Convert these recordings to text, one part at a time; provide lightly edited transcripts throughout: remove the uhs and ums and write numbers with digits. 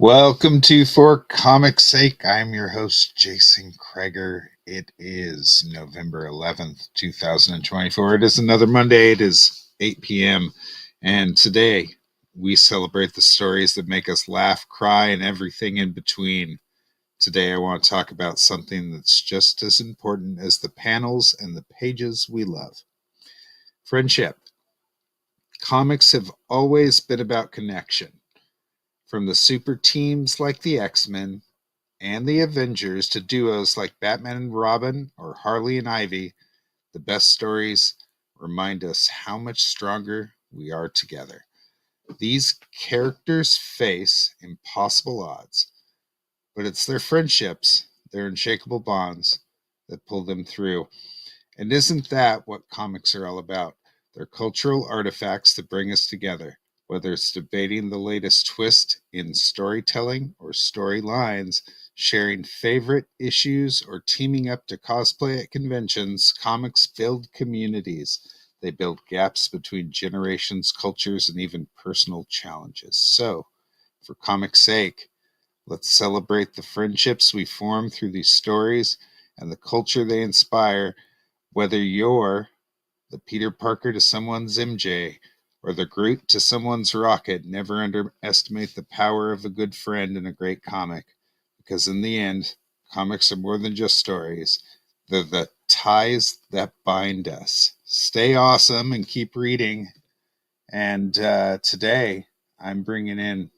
Welcome to For Comic Sake. I'm your host, J.Crager. It is November 11th, 2024. It is another Monday. It is 8 p.m. And today we celebrate the stories that make us laugh, cry, and everything in between. Today I want to talk about something that's just as important as the panels and the pages we love. Friendship. Comics have always been about connection. From the super teams like the X-Men and the Avengers to duos like Batman and Robin or Harley and Ivy, the best stories remind us how much stronger we are together. These characters face impossible odds, but it's their friendships, their unshakable bonds, that pull them through. And isn't that what comics are all about? They're cultural artifacts that bring us together. Whether it's debating the latest twist in storytelling or storylines, sharing favorite issues, or teaming up to cosplay at conventions, comics build communities. They build gaps between generations, cultures, and even personal challenges. So, for comics' sake, let's celebrate the friendships we form through these stories and the culture they inspire, whether you're the Peter Parker to someone's MJ, or the Groot to someone's Rocket. Never underestimate the power of a good friend in a great comic, because in the end, comics are more than just stories. They're the ties that bind us. Stay awesome and keep reading. And today, I'm bringing in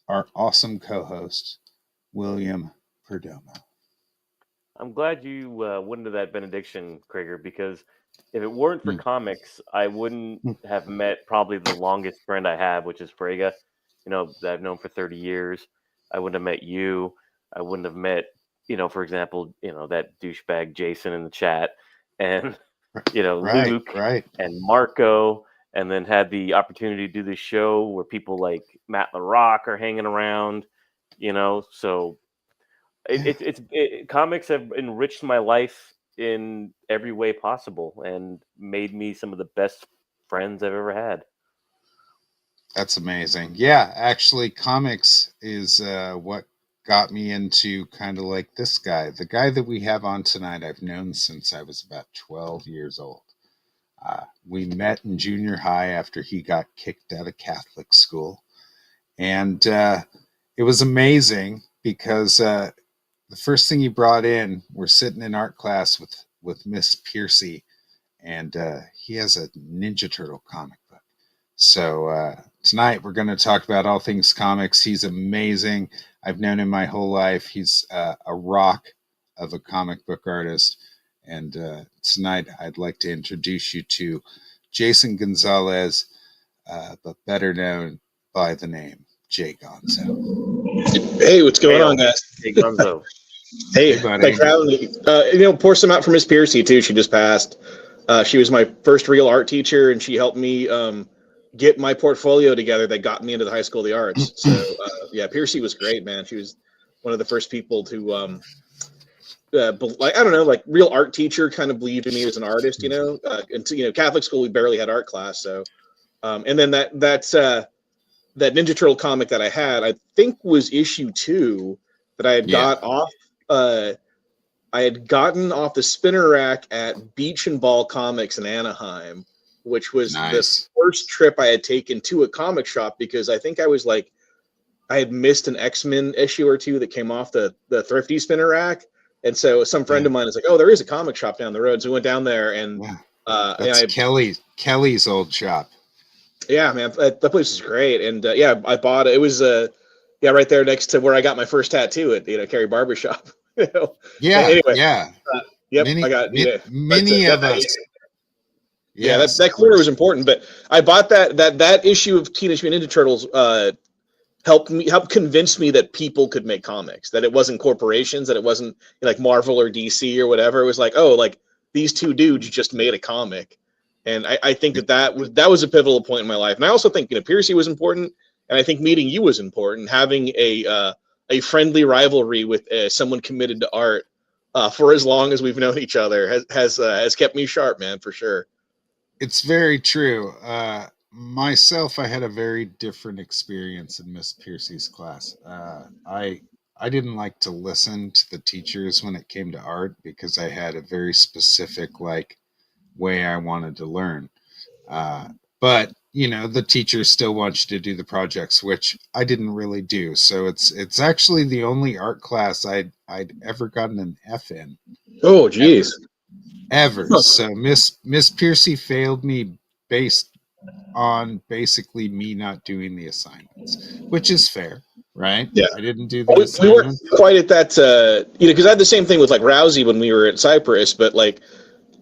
our awesome co-host, William Perdomo. I'm glad you went into that benediction, Crager, because if it weren't for comics, I wouldn't have met probably the longest friend I have, which is Frega, that I've known for 30 years. I wouldn't have met you. I wouldn't have met, for example, that douchebag Jason in the chat, and, Luke and Marco, and then had the opportunity to do this show where people like Matt LaRock are hanging around, so comics have enriched my life in every way possible and made me some of the best friends I've ever had. That's amazing. Yeah, actually, comics is what got me into kind of like this guy. The guy that we have on tonight, I've known since I was about 12 years old. We met in junior high after he got kicked out of Catholic school. And it was amazing because the first thing he brought in, we're sitting in art class with Miss Piercy, and he has a Ninja Turtle comic book. So tonight we're going to talk about all things comics. He's amazing. I've known him my whole life. He's a rock of a comic book artist. And tonight I'd like to introduce you to Jason Gonzalez, but better known by the name Jay Gonzo. Hey, what's going on, guys? Hey, Gonzo. Hey, buddy. Pour some out for Miss Piercy too. She just passed. She was my first real art teacher, and she helped me get my portfolio together that got me into the High School of the Arts. So yeah, Piercy was great, man. She was one of the first people to real art teacher kind of believed in me as an artist, and Catholic school, we barely had art class. So, and then that Ninja Turtle comic that I had, I think was issue 2 that I had got off. I had gotten off the spinner rack at Beach and Ball Comics in Anaheim, which was the first trip I had taken to a comic shop, because I think I had missed an X-Men issue or 2 that came off the thrifty spinner rack. And so some friend of mine is like, oh, there is a comic shop down the road. So we went down there, and that's Kelly's old shop. Yeah, man, that place is great. And I bought it. It was right there next to where I got my first tattoo at Cary Barbershop. Anyway, yep. Many, I got many of us. That corner was important. But I bought that issue of Teenage Mutant Ninja Turtles. Helped convince me that people could make comics, that it wasn't corporations, that it wasn't like Marvel or DC or whatever. It was like, oh, like these two dudes just made a comic. And I think that was a pivotal point in my life. And I also think Piercy was important, and I think meeting you was important. Having a friendly rivalry with someone committed to art for as long as we've known each other has kept me sharp, man, for sure. It's very true. myself, I had a very different experience in Miss Piercy's class. I didn't like to listen to the teachers when it came to art because I had a very specific like way I wanted to learn. Uh, but the teachers still want you to do the projects, which I didn't really do. So it's actually the only art class I'd ever gotten an F in Oh, geez. ever. Huh. So Miss Piercy failed me based on basically me not doing the assignments, which is fair, right? Yeah. I didn't do the We weren't assignments. quite at that, because I had the same thing with like Rousey when we were at Cyprus, but like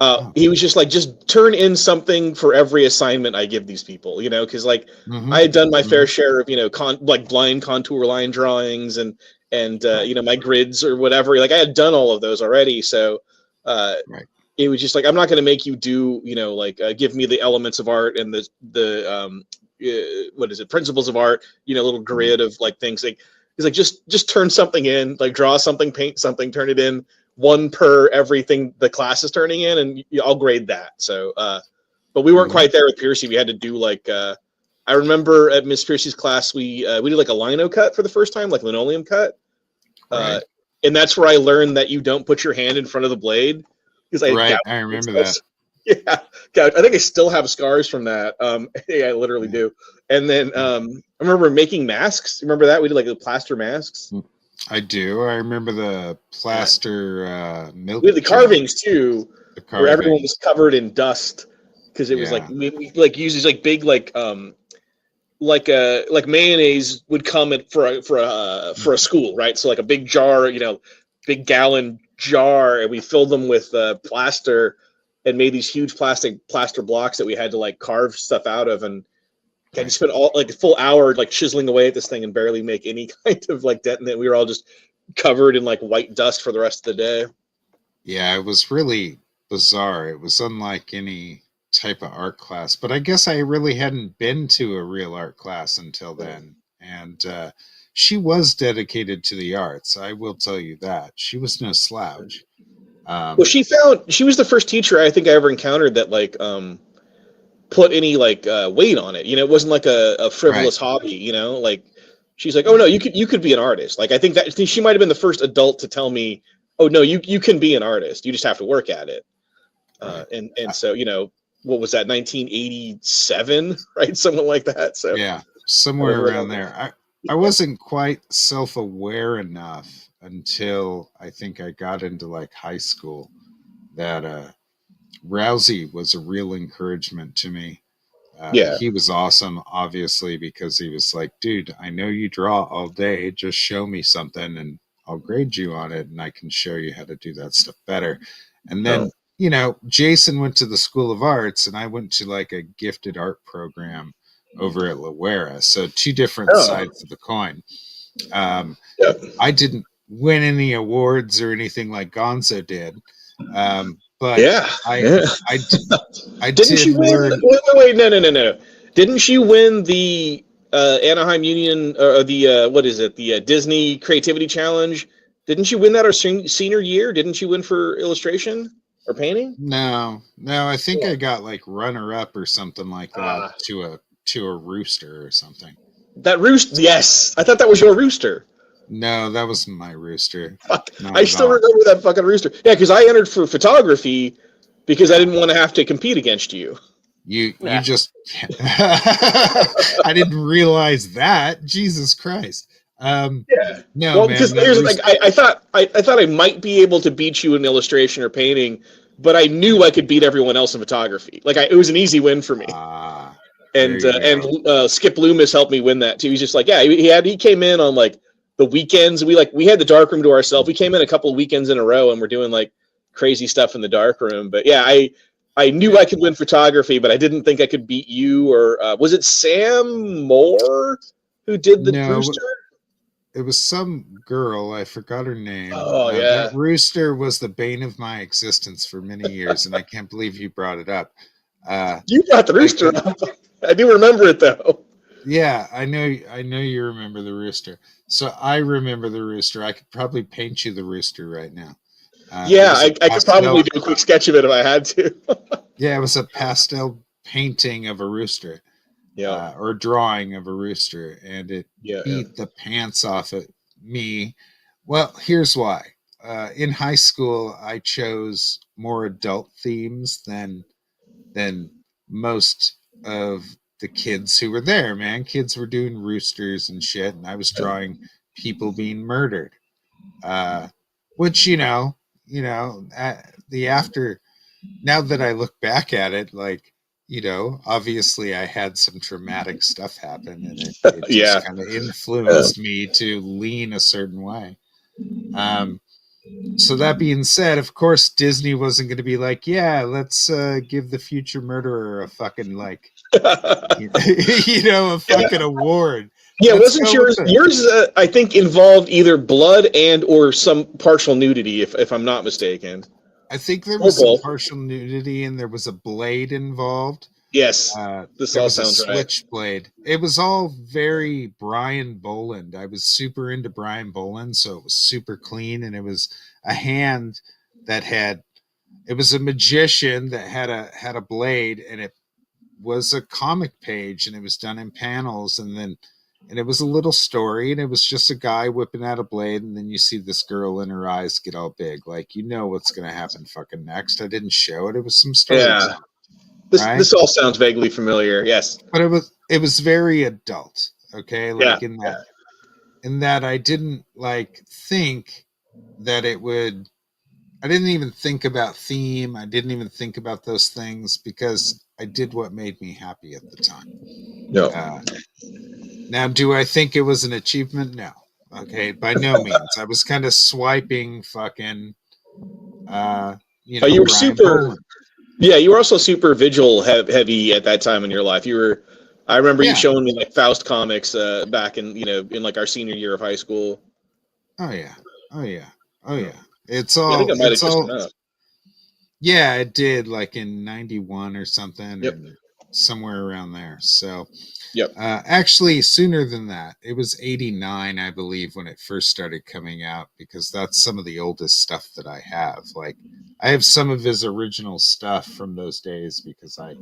Oh, he was just like, just turn in something for every assignment I give these people, because like mm-hmm, I had done my fair mm-hmm, share of like blind contour line drawings and right, my grids or whatever. Like I had done all of those already, so uh, right, it was just like, I'm not going to make you do like give me the elements of art and the what is it, principles of art, little mm, grid of like things. Like it's like, just turn something in, like draw something, paint something, turn it in, one per everything the class is turning in, and I'll grade that. So but we weren't mm-hmm, quite there with Piercy. We had to do like I remember at Miss Piercy's class we did like a lino cut for the first time, like linoleum cut. uh right, and that's where I learned that you don't put your hand in front of the blade, because I right. gouged I remember myself. that. Yeah, God, I think I still have scars from that. Yeah, I literally Yeah, do. And then yeah. I remember making masks. Remember that we did like the plaster masks. Mm. I do. I remember the Yeah, plaster we milk had the jug, carvings too, the where everyone was carvings. covered in dust, because it was like Yeah, we like use these like big like mayonnaise would come at, for a school, right? So like a big jar, big gallon jar, and we filled them with plaster and made these huge plaster blocks that we had to like carve stuff out of. And I just right. spent all like a full hour like chiseling away at this thing and barely make any kind of like dent in it. We were all just covered in like white dust for the rest of the day. Yeah, it was really bizarre. It was unlike any type of art class, but I guess I really hadn't been to a real art class until then. And she was dedicated to the arts. I will tell you that. She was no slouch. Well, Um, she was the first teacher I think I ever encountered that like put any like weight on it. It wasn't like a right. frivolous hobby. Like she's like, oh no, you could be an artist. Like I think she might have been the first adult to tell me, oh no, you can be an artist. You just have to work at it. Right. And so what was that, 1987, right? Something like that. So Yeah, I somewhere remember around there. I yeah. wasn't quite self-aware enough until I think I got into like high school that Rousey was a real encouragement to me. Yeah. He was awesome, obviously, because he was like, dude, I know you draw all day. Just show me something and I'll grade you on it and I can show you how to do that stuff better. And Oh, then, Jason went to the School of Arts and I went to like a gifted art program over at Loera. So two different oh, sides of the coin. Um, yeah. I didn't win any awards or anything like Gonzo did. But Yeah. I, Yeah. I, I Didn't did she win? learn. Wait, no, no, no, no. Didn't she win the Anaheim Union, or the what is it? The Disney Creativity Challenge? Didn't she win that her senior year? Didn't she win for illustration or painting? No, no, I think Yeah. I got like runner up or something like that Ah, to a rooster or something. that rooster. Yes, I thought that was your rooster. No, that was my rooster. Fuck, Not I at still all. remember that fucking rooster. Yeah, because I entered for photography because I didn't want to have to compete against you. You Nah. just I didn't realize that. Jesus Christ. Yeah. No, Well, man, because that here's like rooster. I thought I might be able to beat you in illustration or painting, but I knew I could beat everyone else in photography. Like it was an easy win for me. Ah, there And you go. Skip Loomis helped me win that too. He's just like, yeah, he came in on like the weekends. We had the dark room to ourselves. We came in a couple of weekends in a row and we're doing like crazy stuff in the dark room. But yeah, I knew Yeah. I could win photography, but I didn't think I could beat you. Or was it Sam Moore who did the No, rooster? it was some girl. I forgot her name. Oh That yeah. rooster was the bane of my existence for many years, and I can't believe you brought it up. Uh, You got the like rooster up. I do remember it though. Yeah, I know you remember the rooster. So I remember the rooster. I could probably paint you the rooster right now. It Yeah, was a I could probably pastel. do a quick sketch of it if I had to. Yeah, it was a pastel painting of a rooster. or drawing of a rooster, and it beat the pants off of me. Well, here's why. In high school, I chose more adult themes than most of the kids who were there, man. Kids were doing roosters and shit, and I was drawing people being murdered. Which, the after, now that I look back at it, like, obviously I had some traumatic stuff happen, and it just kind of influenced me to lean a certain way. So that being said, of course, Disney wasn't going to be like, yeah, let's give the future murderer a fucking a fucking award. Yeah, wasn't yours? I think involved either blood and or some partial nudity, if I'm not mistaken. I think there was some partial nudity, and there was a blade involved. Yes, this all sounds right. Switchblade. It was all very Brian Boland. I was super into Brian Boland, so it was super clean, and it was a hand that had. It was a magician that had a blade, and it was a comic page, and it was done in panels, and it was a little story, and it was just a guy whipping out a blade, and then you see this girl and her eyes get all big, like what's going to happen fucking next. I didn't show it. It was some story. Yeah. This all sounds vaguely familiar. Yes, but it was very adult. Okay, in that I didn't think that it would. I didn't even think about theme. I didn't even think about those things because I did what made me happy at the time. No. Now, do I think it was an achievement? No. Okay, by no means. I was kind of swiping fucking. You were super. Boland. Yeah, you were also super Vigil heavy at that time in your life. I remember you showing me Faust comics back in in our senior year of high school. Oh yeah. It's all. I think it might have just been up. Yeah, it did in 91 or something. Yep. And somewhere around there. So. Yep. Actually, sooner than that. It was 89, I believe, when it first started coming out, because that's some of the oldest stuff that I have. I have some of his original stuff from those days because I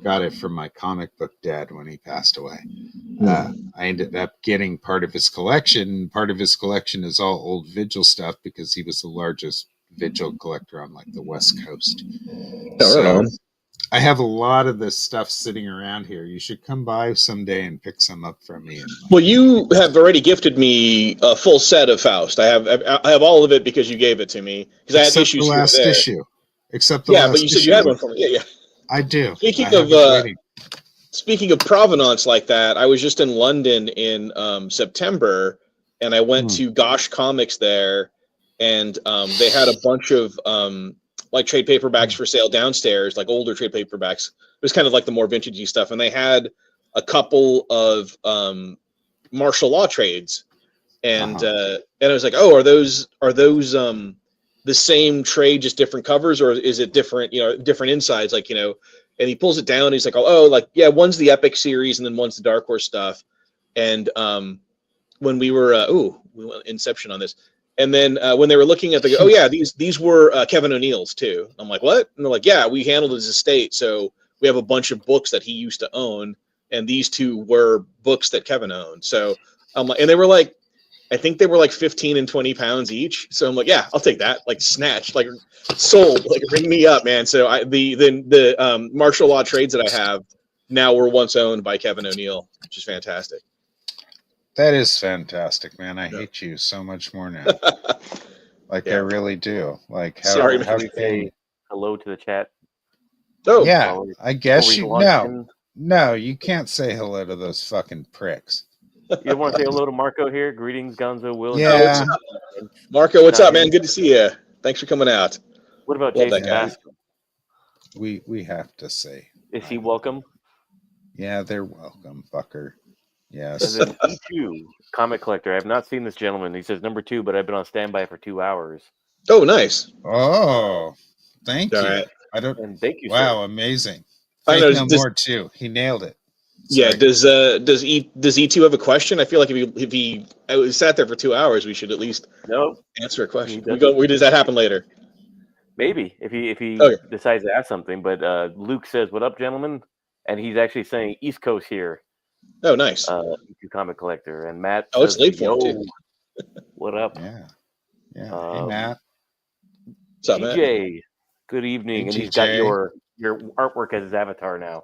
got it from my comic book dad when he passed away. I ended up getting part of his collection. Part of his collection is all old Vigil stuff because he was the largest Vigil collector on the West Coast. So, I have a lot of this stuff sitting around here. You should come by someday and pick some up from me. Well, you have already gifted me a full set of Faust. I have all of it because you gave it to me. Because I had issues the last issue. Except the last but you said you had one for me. Yeah. I do. Speaking of provenance like that, I was just in London in September, and I went to Gosh Comics there, and they had a bunch of trade paperbacks for sale downstairs, older trade paperbacks. It was kind of the more vintagey stuff. And they had a couple of martial law trades. And I was like, oh, are those the same trade, just different covers, or is it different, different insides? And he pulls it down and he's like, one's the Epic series and then one's the Dark Horse stuff. And when we were, we went Inception on this. And then when they were looking at these were Kevin O'Neill's too. I'm like, what? And they're like, yeah, we handled his estate. So we have a bunch of books that he used to own. And these two were books that Kevin owned. So I'm like, and they were I think they were 15 and 20 pounds each. So I'm like, yeah, I'll take that. Snatched, sold, ring me up, man. So the martial law trades that I have now were once owned by Kevin O'Neill, which is fantastic. That is fantastic, man. I hate you so much more now. I really do. How do you say hello to the chat? Oh, yeah. I guess no, you can't say hello to those fucking pricks. You don't want to say hello to Marco here? Greetings, Gonzo, Will. Yeah. Marco, what's up, man? Good to see you. Thanks for coming out. What about Jason Bascom? We have to say. Is he welcome? Yeah, they're welcome, fucker. Yes. As an E2 comic collector, I have not seen this gentleman. He says number 2, but I've been on standby for 2 hours. Oh, nice. Oh, thank you. Right. And thank you. Wow, sir. Amazing. I know. More too. He nailed it. Sorry. Yeah. Does E2 have a question? I feel like if he sat there for 2 hours, we should at least answer a question. Does that happen later? Maybe if he decides to ask something. But Luke says, "What up, gentlemen?" and he's actually saying East Coast here. Oh, nice. EQ Comic Collector, and Matt. Oh, it's says, late for him too. What up? Yeah. Hey, Matt. What's up, Matt? TJ, good evening. Hey, and he's TJ. got your artwork as his avatar now.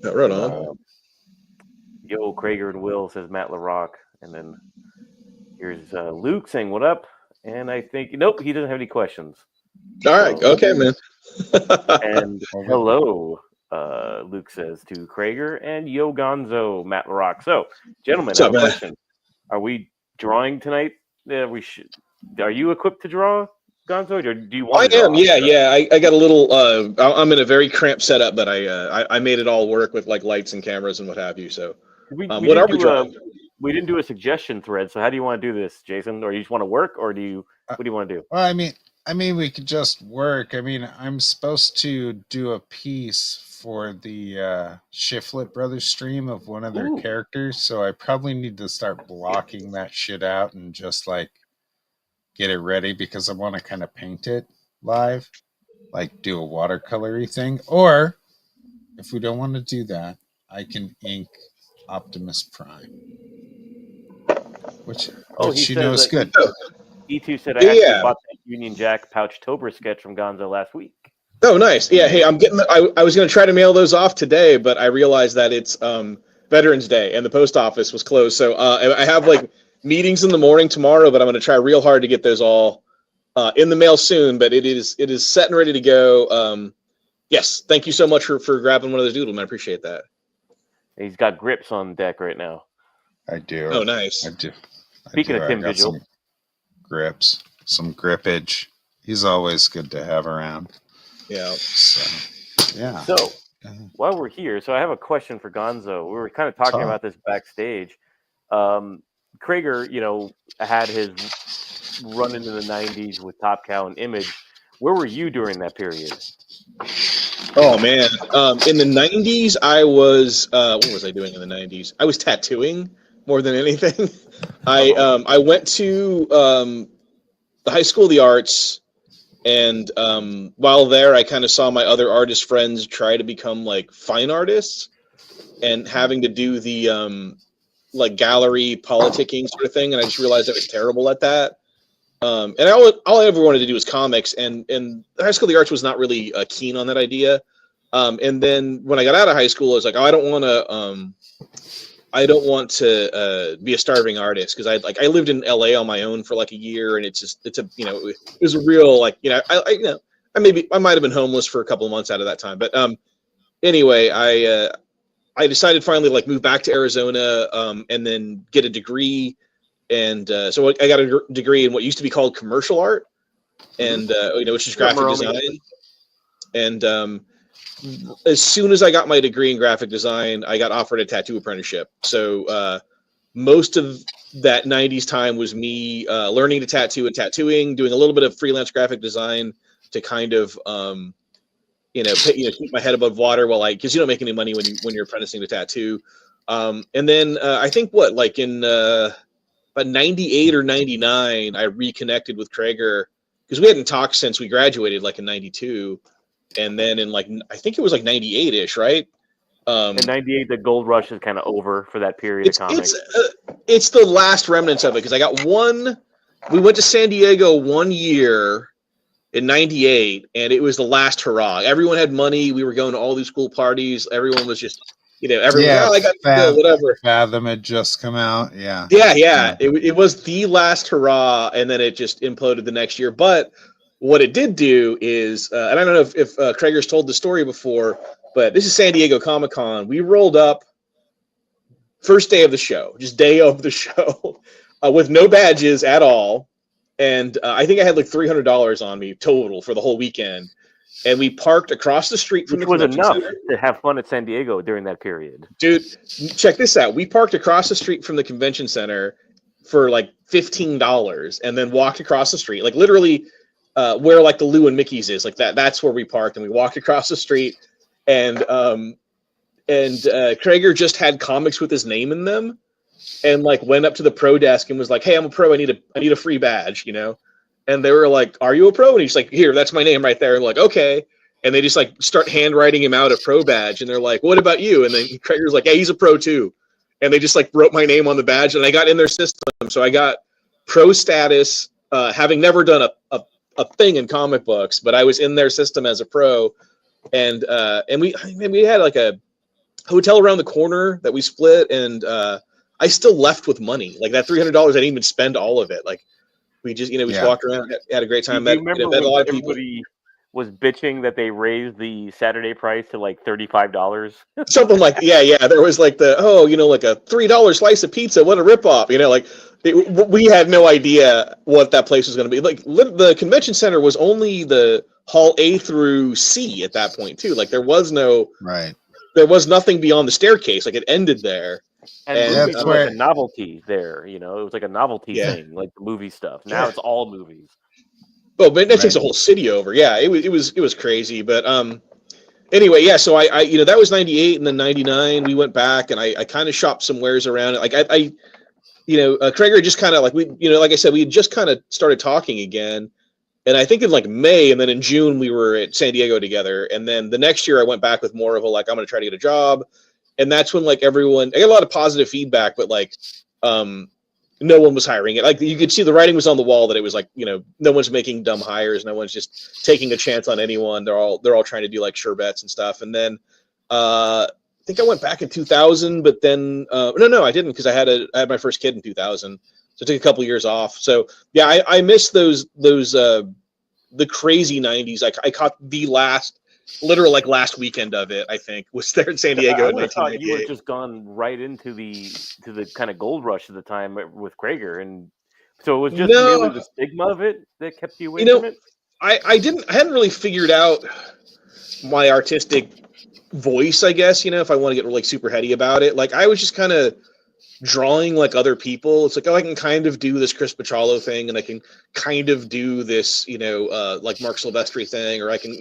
Oh, right on. Yo, Crager and Will, says Matt LaRock. And then here's Luke saying, what up? And I think, nope, he doesn't have any questions. All right. Okay, man. And hello, Luke says to Crager and Yo Gonzo, Matt LaRock. So, gentlemen, I have a question. Are we drawing tonight? Are you equipped to draw, Gonzo, or do you want to draw? Yeah. I got a little. I'm in a very cramped setup, but I made it all work with like lights and cameras and what have you. So, what are we drawing? We didn't do a suggestion thread. So, how do you want to do this, Jason? Or you just want to work, or what do you want to do? Well, I mean, we could just work. I mean, I'm supposed to do a piece for the Shiflet Brothers stream of one of their characters, so I probably need to start blocking that shit out and just like get it ready because I want to kind of paint it live, like do a watercolory thing. Or if we don't want to do that, I can ink Optimus Prime, which you know is good. E2 said I actually bought that Union Jack Pouchtober sketch from Gonzo last week. Oh, nice. Yeah, hey, I'm getting. I was going to try to mail those off today, but I realized that it's Veterans Day and the post office was closed. So I have like meetings in the morning tomorrow, but I'm going to try real hard to get those all in the mail soon. But it is set and ready to go. Yes, thank you so much for grabbing one of those doodles, man. I appreciate that. He's got grips on deck right now. I do. Oh, nice. I do. Speaking of Tim Vigil. Some grips, some grippage. He's always good to have around. Yeah. So while we're here, so I have a question for Gonzo. We were kind of talking about this backstage. Crager, had his run into the 90s with Top Cow and Image. Where were you during that period? Oh, man. In the 90s, I was... what was I doing in the 90s? I was tattooing more than anything. I went to the High School of the Arts, and while there, I kind of saw my other artist friends try to become like fine artists, and having to do the like gallery politicking sort of thing, and I just realized I was terrible at that. And all I ever wanted to do was comics, and the High School of the Arts was not really keen on that idea. And then when I got out of high school, I was like, oh, I don't want to be a starving artist, because I lived in LA on my own for like a year, and it was a real like I might have been homeless for a couple of months out of that time, but anyway, I decided finally like move back to Arizona and then get a degree, and so I got a degree in what used to be called commercial art, and which is graphic design, and as soon as I got my degree in graphic design, I got offered a tattoo apprenticeship. So most of that 90s time was me learning to tattoo and tattooing, doing a little bit of freelance graphic design to kind of, keep my head above water because you don't make any money when you're apprenticing to tattoo. And then I think in about 98 or 99, I reconnected with Crager because we hadn't talked since we graduated like in 92. And then in I think it was like 98-ish, right? In 98, the gold rush is kind of over for that period of comics. It's the last remnants of it, because I got we went to San Diego 1 year in 98, and it was the last hurrah. Everyone had money. We were going to all these school parties. Everyone was just, I got whatever. Fathom had just come out. Yeah. It was the last hurrah, and then it just imploded the next year. But what it did do is, and I don't know if Crager's told the story before, but this is San Diego Comic-Con. We rolled up first day of the show, just day of the show, with no badges at all. And I think I had like $300 on me total for the whole weekend. And we parked across the street from the convention center. Which was enough to have fun at San Diego during that period. Dude, check this out. We parked across the street from the convention center for like $15 and then walked across the street. Like literally... where like the Lou and Mickey's is, like that's where we parked, and we walked across the street, and Crager just had comics with his name in them, and like went up to the pro desk and was like, "Hey, I'm a pro. I need a free badge," And they were like, "Are you a pro?" And he's like, "Here, that's my name right there." And like, okay. and they just like start handwriting him out a pro badge, and they're like, "What about you?" And then Crager's like, "Yeah, he's a pro too," and they just like wrote my name on the badge, and I got in their system, so I got pro status, having never done a thing in comic books, but I was in their system as a pro, and we had like a hotel around the corner that we split, and I still left with money. Like that $300, I didn't even spend all of it. Like we just, we just walked around, had a great time. Do you remember met a when lot of people. everybody was bitching that they raised the Saturday price to like $35? Something like, yeah. There was like like a $3 slice of pizza. What a ripoff. Like we had no idea what that place was going to be. Like the convention center was only the hall A through C at that point too. Like there was nothing beyond the staircase. Like it ended there. And movies were like a novelty there. It was like a novelty thing, like the movie stuff. Now it's all movies. Oh, but that takes a whole city over. Yeah, it was crazy. But anyway, yeah. So I that was 98, and then 99 we went back, and I kind of shopped some wares around it. Like Crager just kind of like like I said, we had just kind of started talking again, and I think in like May, and then in June we were at San Diego together, and then the next year I went back with more of a like I'm going to try to get a job, and that's when like everyone, I got a lot of positive feedback, but like no one was hiring it. Like you could see the writing was on the wall that it was like, no one's making dumb hires. No one's just taking a chance on anyone. They're all trying to do like sure bets and stuff. And then I think I went back in 2000, but then no, I didn't, because I had my first kid in 2000. So I took a couple years off. So yeah, I missed those the crazy 90s. I caught the last weekend of it, I think, was there in San Diego. I would have thought you had just gone right into the kind of gold rush at the time with Crager, and so it was just merely the stigma of it that kept you away from it. I hadn't really figured out my artistic voice, I guess, if I want to get like super heady about it. Like I was just kind of drawing like other people. It's like, I can kind of do this Chris Pachalo thing, and I can kind of do this, like Mark Silvestri thing, or I can,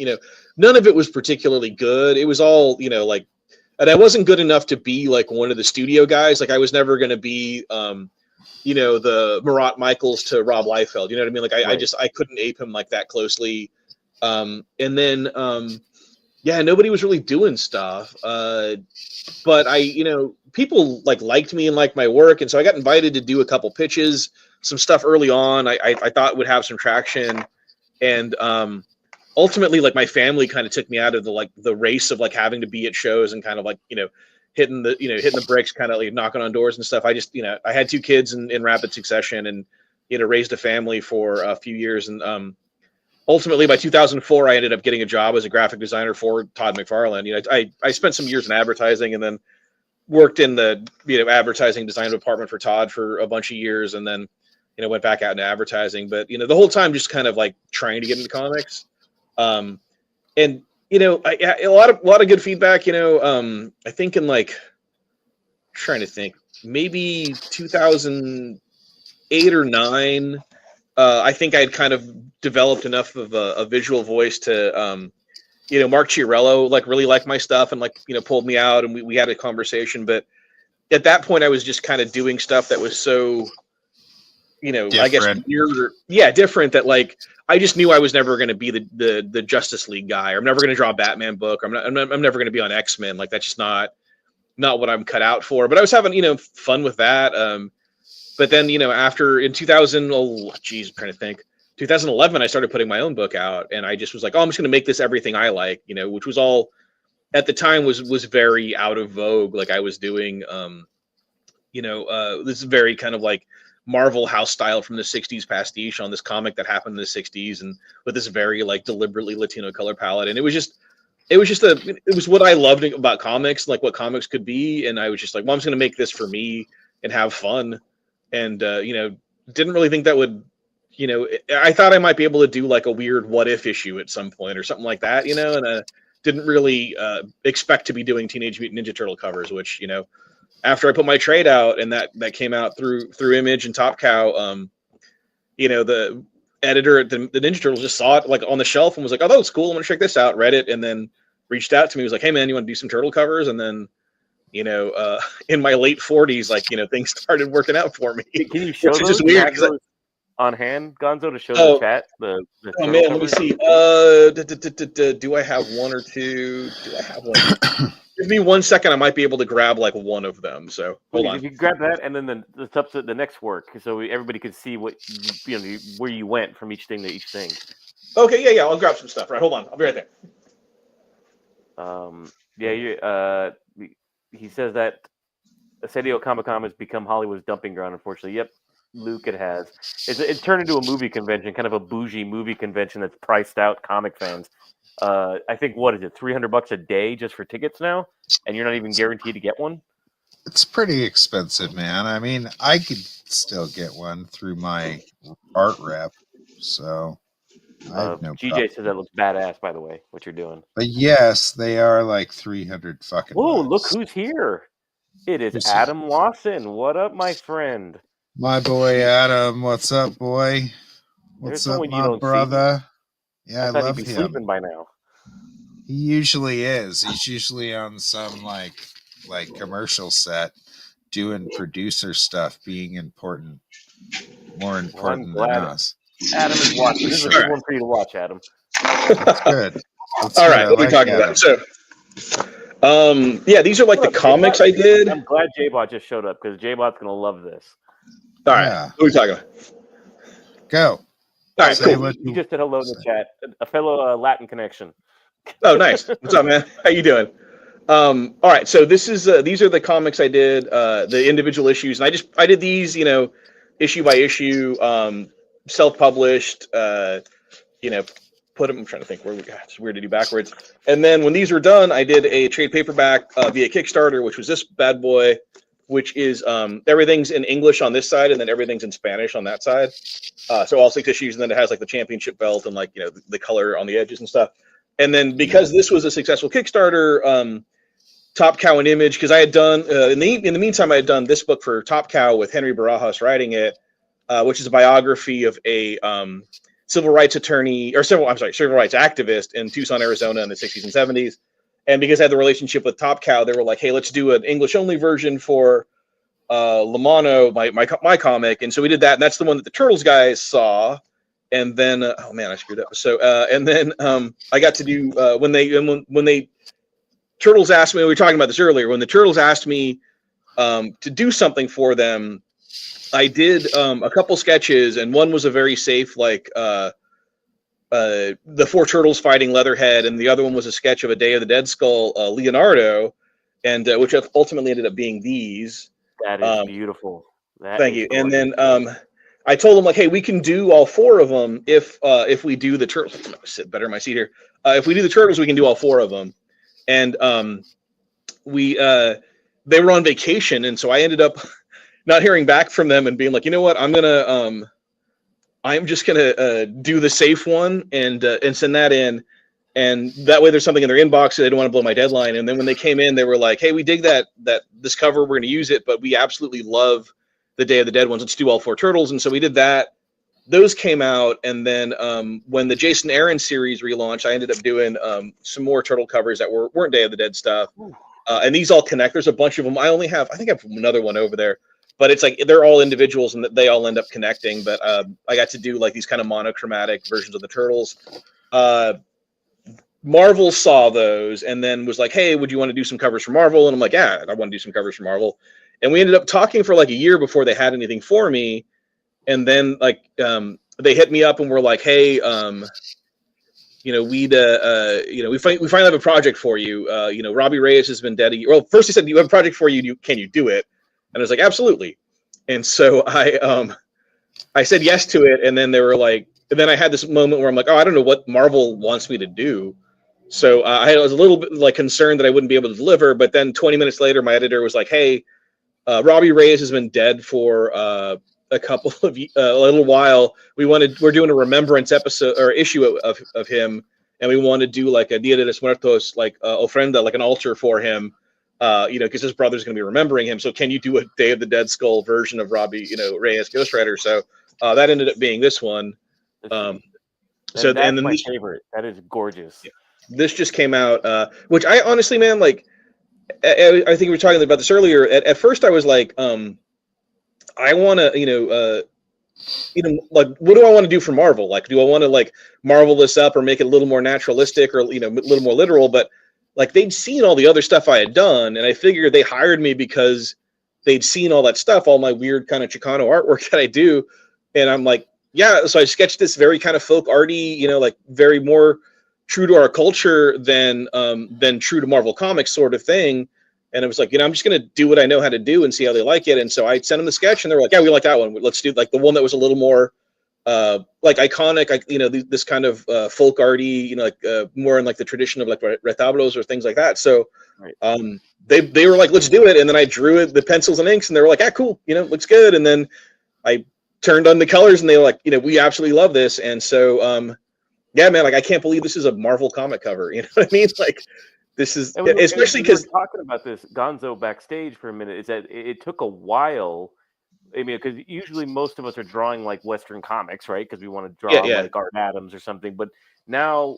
none of it was particularly good. It was all, and I wasn't good enough to be like one of the studio guys. Like I was never going to be, the Marat Michaels to Rob Liefeld. You know what I mean? Like I couldn't ape him like that closely. And then, nobody was really doing stuff. But people liked me and liked my work. And so I got invited to do a couple pitches, some stuff early on. I thought would have some traction. And ultimately, like my family kind of took me out of the race of like having to be at shows and kind of like, hitting the bricks, kind of like knocking on doors and stuff. I just, I had 2 kids in rapid succession, and, raised a family for a few years. And ultimately by 2004, I ended up getting a job as a graphic designer for Todd McFarlane. I spent some years in advertising, and then worked in the advertising design department for Todd for a bunch of years, and then went back out into advertising. But the whole time just kind of like trying to get into comics, and a lot of good feedback. I think in like, trying to think, maybe 2008 or 9. I think I had kind of developed enough of a visual voice to, Mark Chiarello really liked my stuff and pulled me out, and we had a conversation. But at that point, I was just kind of doing stuff that was so, different. I guess weird. Different. That I just knew I was never going to be the Justice League guy. Or I'm never going to draw a Batman book. I'm never going to be on X-Men. That's just not what I'm cut out for. But I was having fun with that. But then, after in 2011, I started putting my own book out, and I just was like, I'm just going to make this everything I like, which was all at the time was very out of vogue. Like I was doing, this very kind of like Marvel house style from the 60s pastiche on this comic that happened in the 60s, and with this very deliberately Latino color palette. And it was what I loved about comics, like what comics could be. And I was just like, I'm just going to make this for me and have fun. And, didn't really think that would, I thought I might be able to do a weird what if issue at some point or something like that, and didn't really expect to be doing Teenage Mutant Ninja Turtle covers, which, after I put my trade out and that came out through Image and Top Cow, the editor at the Ninja Turtles just saw it on the shelf and was like, oh, that's cool. I'm going to check this out. Read it, and then reached out to me. He was like, hey man, you want to do some turtle covers? And then, in my late 40s, things started working out for me. Can you show those? Just weird. on hand, Gonzo, to show Oh. the chat? The Oh turtle man, covers? let me see. Do I have one or two? Do I have one? Give me 1 second. I might be able to grab like one of them. So hold Please, on. if you grab that, and then the next work, so everybody can see what where you went from each thing to each thing. Okay, yeah. I'll grab some stuff. Right, hold on. I'll be right there. He says that San Diego Comic-Con has become Hollywood's dumping ground, unfortunately. Yep, Luke, it has. It's turned into a movie convention, kind of a bougie movie convention that's priced out comic fans. I think, what is it, $300 a day just for tickets now? And you're not even guaranteed to get one? It's pretty expensive, man. I mean, I could still get one through my art rep, so I have no GJ problem. says that looks badass, by the way, what you're doing. But yes, they are like 300 fucking Whoa, bucks. look who's here. It is Adam Lawson. What up, my friend? My boy Adam, what's up, boy? There's What's up, someone you my don't brother? see. Yeah, I thought love he'd be him. sleeping by now. He usually is. He's usually on some like commercial set doing producer stuff, being important, more important than us. Adam is watching. This is a good one for you to watch, Adam. That's good. That's All good. right, what are we talking about? So, yeah, these are like the comics I did. I'm glad J-Bot just showed up because J-Bot's gonna love this. All right, what are we talking about? Go. All right, cool. You just said hello in the chat. A fellow Latin connection. Oh, nice. What's up, man? How you doing? All right, so these are the comics I did, the individual issues, and I did these, issue by issue, self-published, put them. I'm trying to think where it's weird to do backwards. And then when these were done, I did a trade paperback via Kickstarter, which was this bad boy, which is everything's in English on this side, and then everything's in Spanish on that side. So all 6 issues, and then it has like the championship belt and like the color on the edges and stuff. And then because this was a successful Kickstarter, Top Cow and Image, because I had done in the meantime I had done this book for Top Cow with Henry Barajas writing it, which is a biography of a civil rights attorney civil rights activist in Tucson, Arizona in the 60s and 70s. And because I had the relationship with Top Cow, they were like, hey, let's do an English only version for Lamano, my comic. And so we did that, and that's the one that the Turtles guys saw. And then oh man, I screwed up. So and then I got to do when they Turtles asked me, we were talking about this earlier, when the Turtles asked me to do something for them, I did a couple sketches, and one was a very safe, like the 4 turtles fighting Leatherhead, and the other one was a sketch of a Day of the Dead skull, Leonardo, and which ultimately ended up being these. That is beautiful. Thank you. Gorgeous. And then I told them, like, hey, we can do all 4 of them if we do the Turtles. Sit better in my seat here. If we do the Turtles, we can do all 4 of them. And they were on vacation, and so I ended up not hearing back from them and being like, you know what, I'm just gonna do the safe one and send that in, and that way there's something in their inbox. So they don't want to blow my deadline. And then when they came in, they were like, hey, we dig this cover, we're gonna use it, but we absolutely love the Day of the Dead ones. Let's do all 4 turtles. And so we did that. Those came out, and then when the Jason Aaron series relaunched, I ended up doing some more turtle covers that weren't Day of the Dead stuff. And these all connect. There's a bunch of them. I think I have another one over there, but it's like they're all individuals and they all end up connecting. But I got to do like these kind of monochromatic versions of the Turtles. Marvel saw those and then was like, hey, would you want to do some covers for Marvel? And I'm like, yeah, I want to do some covers for Marvel. And we ended up talking for like a year before they had anything for me. And then like they hit me up and were like, hey, we finally have a project for you. Robbie Reyes has been dead. Well, first he said, you have a project for you. Can you do it? And I was like, absolutely. And so I said yes to it. And then they were like, and then I had this moment where I'm like, oh, I don't know what Marvel wants me to do. So I was a little bit like concerned that I wouldn't be able to deliver. But then 20 minutes later, my editor was like, hey, Robbie Reyes has been dead for a couple of a little while. We're doing a remembrance episode or issue of him, and we want to do like a Dia de los Muertos, like ofrenda, like an altar for him, because his brother's going to be remembering him. So can you do a Day of the Dead skull version of Robbie, Reyes Ghost Rider? So that ended up being this one. So that's my favorite. That is gorgeous. Yeah. This just came out, which I honestly, man, like I think we were talking about this earlier. At first, I was like, I want to, like, what do I want to do for Marvel? Like, do I want to like Marvel this up or make it a little more naturalistic or a little more literal? But like, they'd seen all the other stuff I had done, and I figured they hired me because they'd seen all that stuff, all my weird kind of Chicano artwork that I do, and I'm like, yeah. So I sketched this very kind of folk arty, like very more true to our culture than true to Marvel Comics sort of thing. And it was like, I'm just going to do what I know how to do and see how they like it. And so I sent them the sketch, and they were like, yeah, we like that one. Let's do like the one that was a little more like iconic, like, this kind of folk arty, more in like the tradition of like retablos or things like that. So Right. They were like, let's do it. And then I drew it, the pencils and inks, and they were like, ah, cool, looks good. And then I turned on the colors, and they were like, we absolutely love this. And so, yeah, man, like, I can't believe this is a Marvel comic cover. You know what I mean? Like, this is, especially because talking about this Gonzo backstage for a minute, is that it took a while. I mean, because usually most of us are drawing like Western comics, right? Because we want to draw like Art Adams or something. But now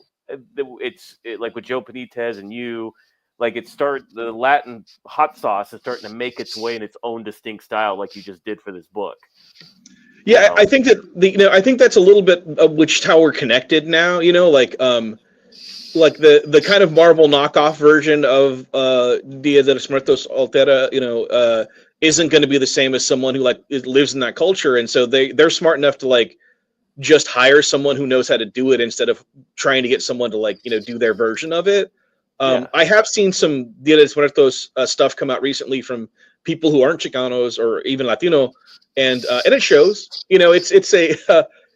it's like with Joe Benitez and you, like the Latin hot sauce is starting to make its way in its own distinct style, like you just did for this book. Yeah, I think that I think that's a little bit of which how we're connected now. Like the kind of Marvel knockoff version of Dia de los Muertos Altera, isn't going to be the same as someone who like lives in that culture, and so they're smart enough to like just hire someone who knows how to do it instead of trying to get someone to like do their version of it. I have seen some Dia de los Muertos stuff come out recently from people who aren't Chicanos or even Latino, and it shows.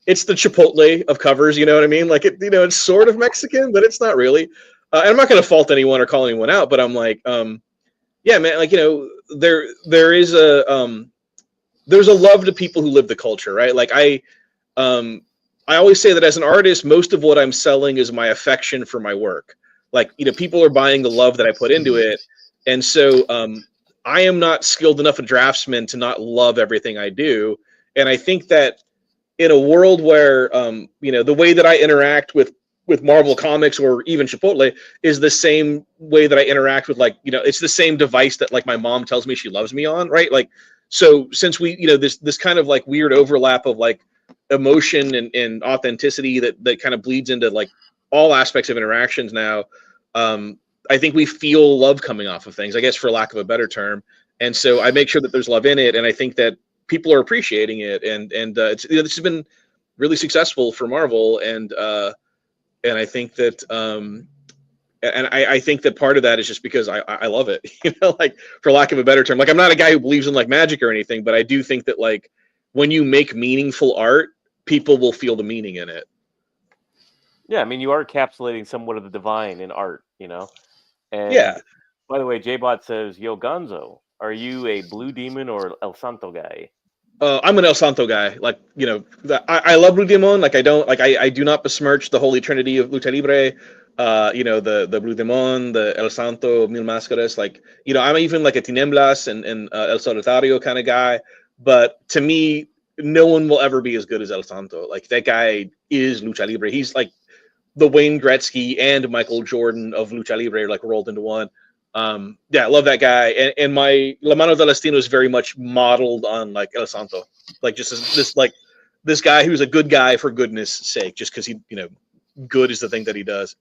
It's the Chipotle of covers, you know what I mean? Like it's sort of Mexican, but it's not really. And I'm not going to fault anyone or call anyone out, but I'm like, yeah, man, like there is there's a love to people who live the culture, right? Like I always say that as an artist, most of what I'm selling is my affection for my work. Like people are buying the love that I put into it, and so I am not skilled enough a draftsman to not love everything I do, and I think that in a world where the way that I interact with Marvel Comics or even Chipotle is the same way that I interact with it's the same device that like my mom tells me she loves me on, right? Like, so since we this kind of like weird overlap of like emotion and authenticity that kind of bleeds into like all aspects of interactions now, I think we feel love coming off of things, I guess, for lack of a better term. And so I make sure that there's love in it, and I think that people are appreciating it, and it's this has been really successful for Marvel, and I think that I think that part of that is just because I love it, like for lack of a better term. Like I'm not a guy who believes in like magic or anything, but I do think that like when you make meaningful art, people will feel the meaning in it. Yeah, I mean, you are encapsulating somewhat of the divine in art, And yeah. By the way, J-Bot says, "Yo, Gonzo, are you a Blue Demon or El Santo guy?" I'm an El Santo guy. Like, I love Blue Demon. Like, I do not besmirch the Holy Trinity of Lucha Libre. The Blue Demon, the El Santo, Mil Máscaras. Like, I'm even like a Tinieblas and El Solitario kind of guy. But to me, no one will ever be as good as El Santo. Like, that guy is Lucha Libre. He's like the Wayne Gretzky and Michael Jordan of Lucha Libre, like rolled into one. Yeah, I love that guy, and my La Mano del Destino is very much modeled on like El Santo, like just this guy who's a good guy for goodness sake, just because he good is the thing that he does.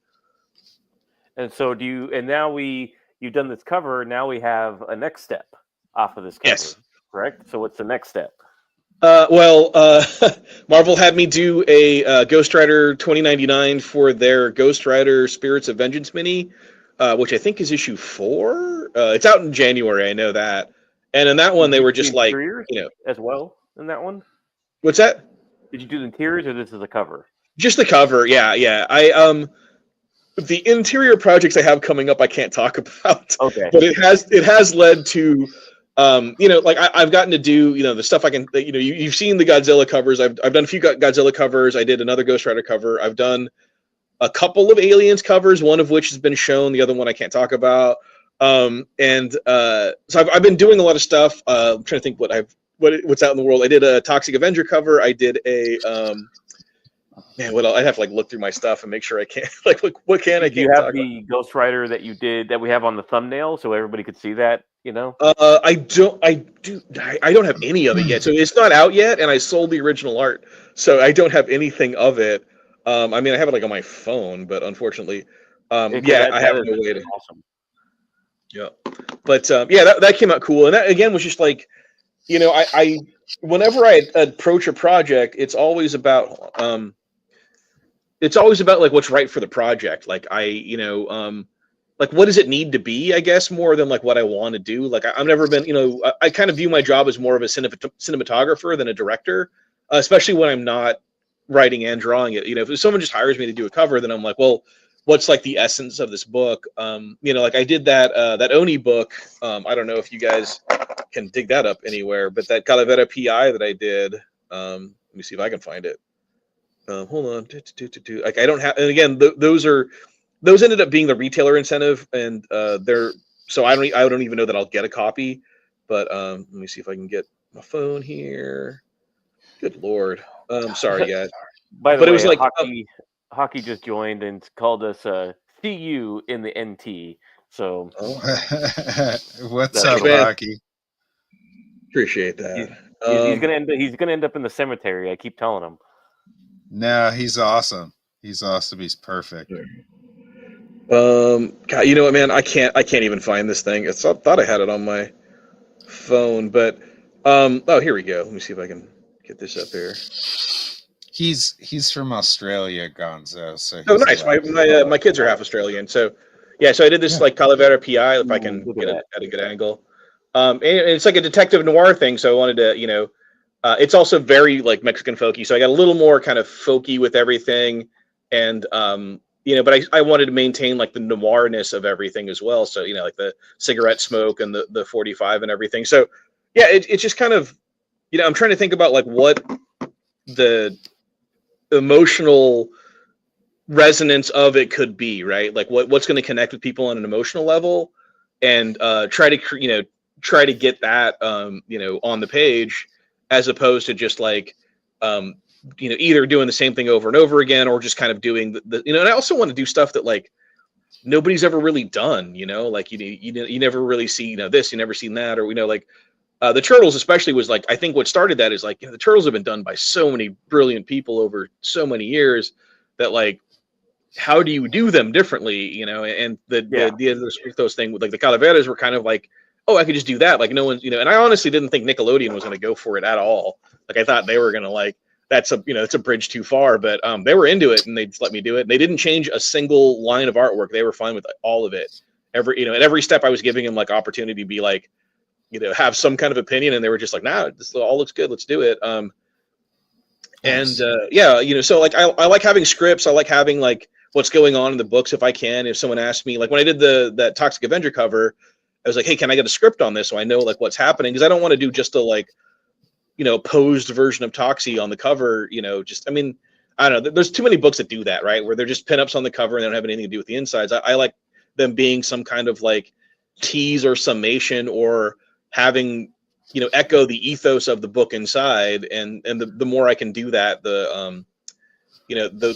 And so now you've done this cover, now we have a next step off of this cover. Yes. Correct? So what's the next step? Marvel had me do a Ghost Rider 2099 for their Ghost Rider Spirits of Vengeance mini, which I think is issue 4. It's out in January, I know that. And in that one, they were just like, as well in that one. What's that? Did you do the interiors, or this is a cover? Just the cover, yeah. The interior projects I have coming up, I can't talk about. Okay. But it has led to, like I've gotten to do, the stuff I can, you've seen the Godzilla covers. I've done a few Godzilla covers. I did another Ghost Rider cover. I've done a couple of Aliens covers, one of which has been shown, the other one I can't talk about. So I've been doing a lot of stuff. I'm trying to think what's out in the world. I did a Toxic Avenger cover. I did a Man, what else? I have to like look through my stuff and make sure I can't like what can I Do you can't have talk the Ghost Rider that you did that we have on the thumbnail so everybody could see that? You know. about. I don't have any of it yet. So it's not out yet, and I sold the original art, so I don't have anything of it. I mean, I have it like on my phone, but unfortunately, Because yeah, I have that is no way to. awesome. Yeah, but yeah, that came out cool, and that again was just like, I whenever I approach a project, it's always about like what's right for the project. Like like what does it need to be, I guess, more than like what I want to do. Like I've never been, I kind of view my job as more of a cinematographer than a director, especially when I'm not writing and drawing it. If someone just hires me to do a cover, then I'm like, well, what's like the essence of this book? Like I did that Oni book. I don't know if you guys can dig that up anywhere, but that Calavera PI that I did. Let me see if I can find it. Hold on. Like I don't have, and again, those ended up being the retailer incentive, and they're so I don't even know that I'll get a copy, but let me see if I can get my phone here. Good Lord. Sorry guys, By the but it way, was like hockey just joined and called us CU in the NT. So What's that's up, cool. man, Hockey? appreciate He's, that. he's gonna end up in the cemetery. I keep telling him. No, he's awesome. He's awesome. He's perfect. God, you know what, man? I can't even find this thing. I thought I had it on my phone, but oh, here we go. Let me see if I can get this up here. He's from Australia, Gonzo. So Oh, he's nice. allowed My kids are half Australian, so yeah. So I did this like Calavera PI, if I can Look get at it that. at a good angle. And it's like a detective noir thing, so I wanted to, it's also very like Mexican folky, so I got a little more kind of folky with everything, and but I wanted to maintain like the noirness of everything as well. So like the cigarette smoke and the 45 and everything. So yeah, it's just kind of, I'm trying to think about like what the emotional resonance of it could be, right? Like what's going to connect with people on an emotional level, and try to get that on the page, as opposed to just like either doing the same thing over and over again, or just kind of doing the and I also want to do stuff that like nobody's ever really done, like you never really see this, you never seen that, or like the Turtles especially was like, I think what started that is like, the Turtles have been done by so many brilliant people over so many years that like, how do you do them differently, and those thing with like the Calaveras were kind of like, oh, I could just do that, like no one's, and I honestly didn't think Nickelodeon was going to go for it at all. Like I thought they were going to like, that's a bridge too far, but they were into it and they just let me do it. They didn't change a single line of artwork. They were fine with all of it. At every step I was giving them like opportunity to be like, have some kind of opinion, and they were just like, nah, this all looks good, let's do it. Nice. And so like I like having scripts. I like having like what's going on in the books if I can. If someone asks me, like when I did that Toxic Avenger cover, I was like, hey, can I get a script on this so I know like what's happening? Because I don't want to do just a like posed version of Toxie on the cover. I mean, I don't know. There's too many books that do that, right? Where they're just pinups on the cover and they don't have anything to do with the insides. I like them being some kind of like tease or summation, or having echo the ethos of the book inside, and the more I can do that,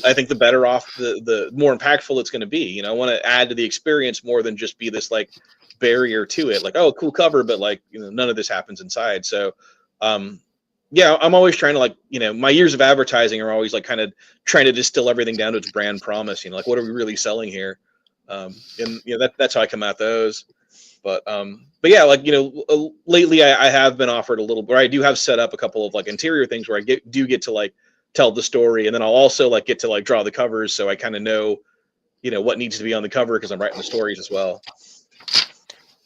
I think the better off, the more impactful it's going to be. I want to add to the experience more than just be this like barrier to it, like, oh, cool cover, but like none of this happens inside. So yeah, I'm always trying to like, my years of advertising are always like kind of trying to distill everything down to its brand promise, like what are we really selling here? And that's how I come at those. But yeah, like lately I have been offered a little, or I do have set up a couple of like interior things where I do get to like tell the story, and then I'll also like get to like draw the covers, so I kind of know what needs to be on the cover because I'm writing the stories as well.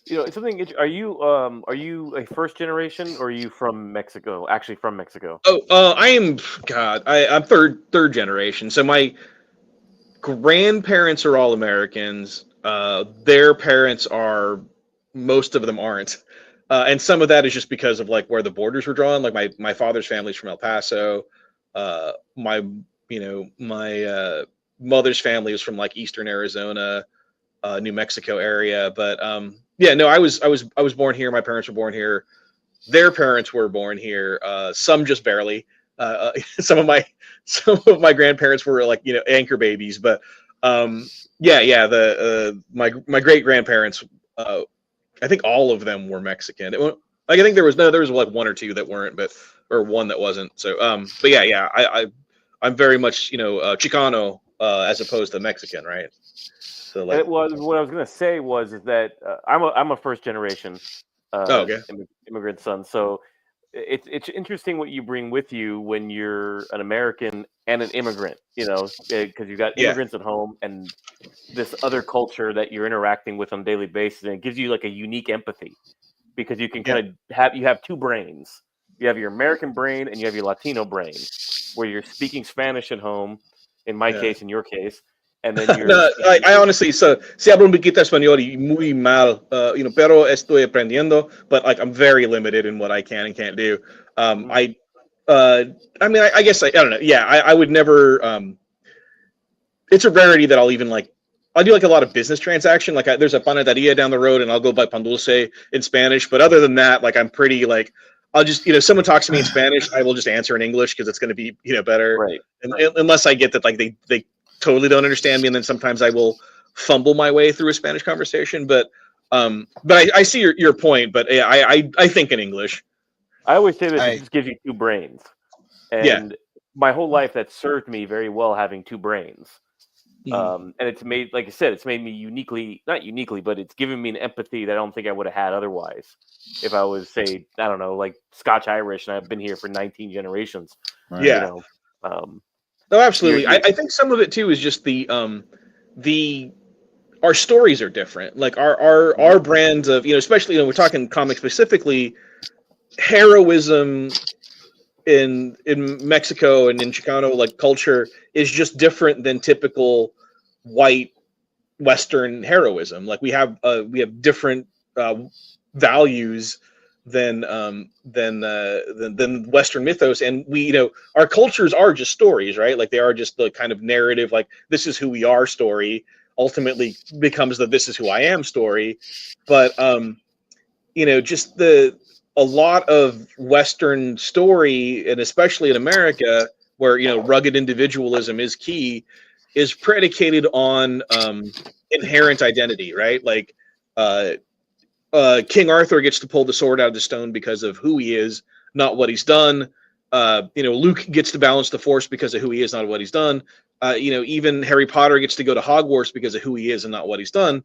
Something. Are you a first generation, or are you from Mexico? Actually, from Mexico. Oh, I'm third generation. So my grandparents are all Americans. Their parents are, most of them aren't. And some of that is just because of like where the borders were drawn. Like my father's family's from El Paso. My mother's family was from like Eastern Arizona, New Mexico area. But yeah, no, I was born here. My parents were born here. Their parents were born here. Some just barely. some of my grandparents were like, anchor babies, but my great grandparents, I think all of them were Mexican. I think there was like one or two that weren't, or one that wasn't. So but I'm very much Chicano as opposed to Mexican, right? So like, what I was gonna say was is that I'm a first generation okay. immigrant son, so it's interesting what you bring with you when you're an American and an immigrant, because you've got immigrants at home and this other culture that you're interacting with on a daily basis, and it gives you like a unique empathy because you can kind of have two brains. You have your American brain and you have your Latino brain, where you're speaking Spanish at home, in my case, in your case, and then you're. No, I honestly, si hablo un poquito español y muy mal, pero estoy aprendiendo, but like I'm very limited in what I can and can't do. I mean, I guess I don't know. Yeah, I would never. It's a rarity that I'll even like. I do like a lot of business transaction. Like there's a panaderia down the road, and I'll go buy pan dulce in Spanish. But other than that, like I'm pretty like I'll just someone talks to me in Spanish, I will just answer in English because it's going to be better. Right. Unless I get that like they totally don't understand me, and then sometimes I will fumble my way through a Spanish conversation. But I see your point. But yeah, I think in English. I always say that it just gives you two brains, and my whole life that served me very well having two brains. And it's made, like I said, it's made me not uniquely, but it's given me an empathy that I don't think I would have had otherwise. If I was, say, I don't know, like Scotch Irish, and I've been here for 19 generations. Right. Yeah. No, absolutely. I think some of it too is just our stories are different. Like our brands of, especially we're talking comics specifically, heroism in Mexico and in Chicano like culture is just different than typical white Western heroism. Like we have different values than Western mythos, and we our cultures are just stories, right? Like they are just the kind of narrative, like this is who we are story ultimately becomes the this is who I am story. But just a lot of Western story, and especially in America where rugged individualism is key, is predicated on inherent identity, right? Like King Arthur gets to pull the sword out of the stone because of who he is, not what he's done. Luke gets to balance the Force because of who he is, not what he's done. Even Harry Potter gets to go to Hogwarts because of who he is and not what he's done.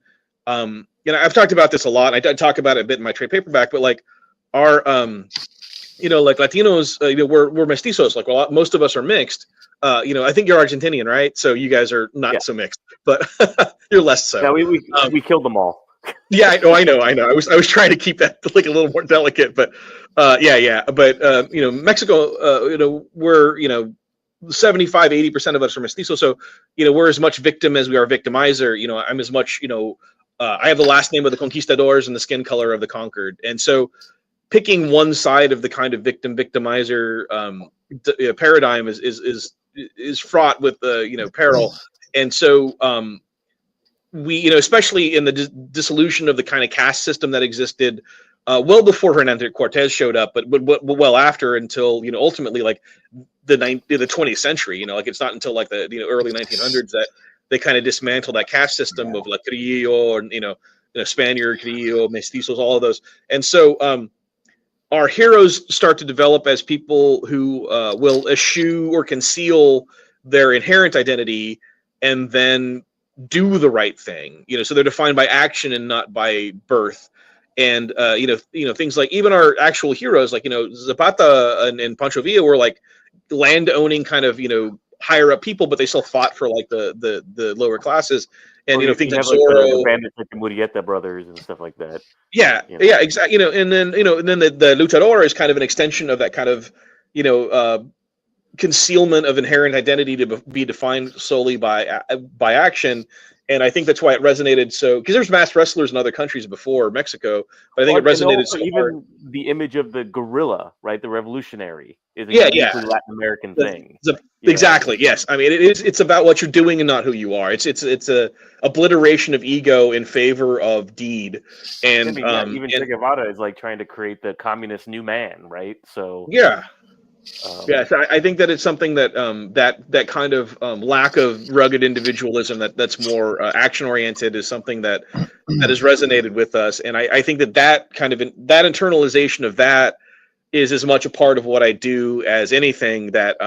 I've talked about this a lot. I talk about it a bit in my trade paperback, but like our, like Latinos, we're mestizos. Like most of us are mixed. I think you're Argentinian, right? So you guys are not so mixed, but you're less so. Yeah, we killed them all. Yeah, I know. I was trying to keep that like a little more delicate, but yeah. But Mexico, we're 75-80% of us are mestizo, so we're as much victim as we are victimizer. I'm as much I have the last name of the conquistadors and the skin color of the conquered, and so picking one side of the kind of victimizer paradigm is fraught with peril, and so we especially in the dissolution of the kind of caste system that existed well before Hernando Cortez showed up, but well after, until ultimately like the 20th century. Like it's not until like the early 1900s that they kind of dismantle that caste system of like Criollo or Spaniard, Criollo, mestizos, all of those. And so our heroes start to develop as people who will eschew or conceal their inherent identity and then do the right thing. So they're defined by action and not by birth. And things like even our actual heroes, like Zapata and Pancho Villa were like land owning kind of higher up people, but they still fought for like the lower classes. And things like Zorro, the bandits like the Murrieta brothers and stuff like that. Yeah, yeah, exactly. And then the luchador is kind of an extension of that kind of concealment of inherent identity to be defined solely by action. And I think that's why it resonated so, because there's masked wrestlers in other countries before Mexico, but I think it resonated so even hard. The image of the guerrilla, right, the revolutionary, is a uniquely Latin American thing. Exactly. Yes. I mean, it's about what you're doing and not who you are. It's a obliteration of ego in favor of deed. And even Che Guevara is like trying to create the communist new man, right? So yeah. Yeah, so I think that it's something that that kind of lack of rugged individualism that's more action oriented is something that has resonated with us, and I think that kind of that internalization of that is as much a part of what I do as anything that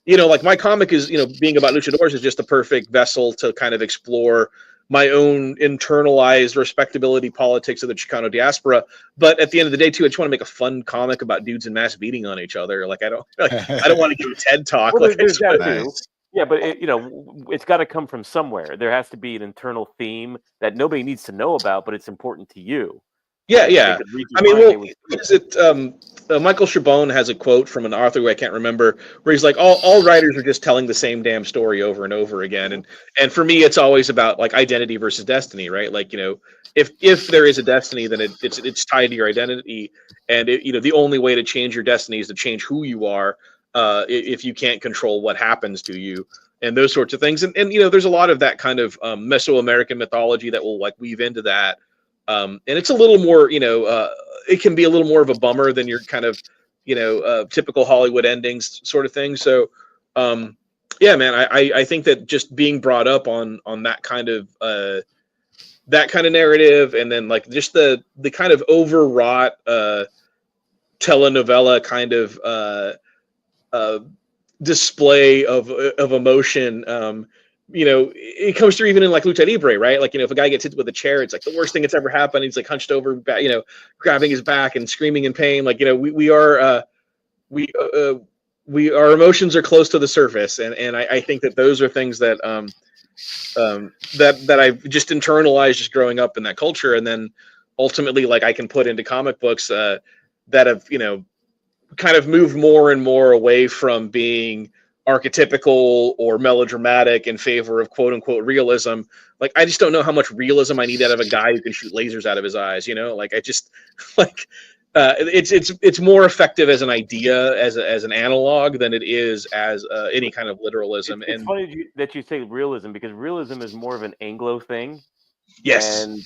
like my comic is being about luchadors is just the perfect vessel to kind of explore my own internalized respectability politics of the Chicano diaspora. But at the end of the day, too, I just want to make a fun comic about dudes in mass beating on each other. Like I don't want to give a TED talk. Well, Like there's that too. Nice. Yeah, but it's got to come from somewhere. There has to be an internal theme that nobody needs to know about, but it's important to you. Yeah, They yeah. could read I your mean, mind, well, they would- is it Michael Chabon has a quote from an author who I can't remember, where he's like, all writers are just telling the same damn story over and over again. And for me, it's always about like identity versus destiny, right? Like, if there is a destiny, then it's tied to your identity, and the only way to change your destiny is to change who you are. If you can't control what happens to you, and those sorts of things, and there's a lot of that kind of Mesoamerican mythology that will like weave into that. And it's a little more, it can be a little more of a bummer than your kind of, typical Hollywood endings sort of thing. So, yeah, man, I think that just being brought up on that kind of narrative, and then like just the kind of overwrought telenovela kind of display of emotion. It comes through even in like Lucha Libre, right? Like, if a guy gets hit with a chair, it's like the worst thing that's ever happened. He's like hunched over, grabbing his back and screaming in pain. Like, we are, our emotions are close to the surface. And I think that those are things that, that I've just internalized just growing up in that culture. And then ultimately, like I can put into comic books, that have, kind of moved more and more away from being archetypical or melodramatic in favor of quote unquote realism. Like, I just don't know how much realism I need out of a guy who can shoot lasers out of his eyes. Like I just like, it's more effective as an idea, as an analog, than it is as any kind of literalism. It's funny that you say realism, because realism is more of an Anglo thing. Yes. And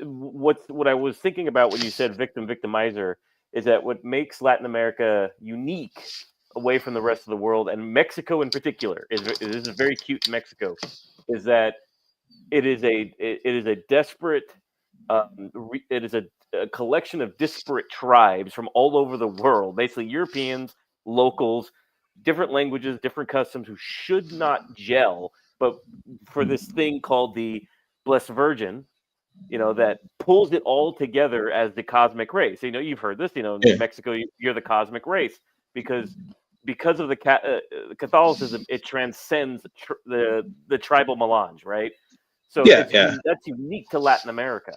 what I was thinking about when you said victimizer is that what makes Latin America unique away from the rest of the world, and Mexico in particular, this is very cute in Mexico, is that it is a desperate, it is a collection of disparate tribes from all over the world, basically Europeans, locals, different languages, different customs, who should not gel, but for this thing called the Blessed Virgin, that pulls it all together as the cosmic race. You've heard this, in Mexico, you're the cosmic race, because of the Catholicism, it transcends the tribal melange, right? So that's unique to Latin America.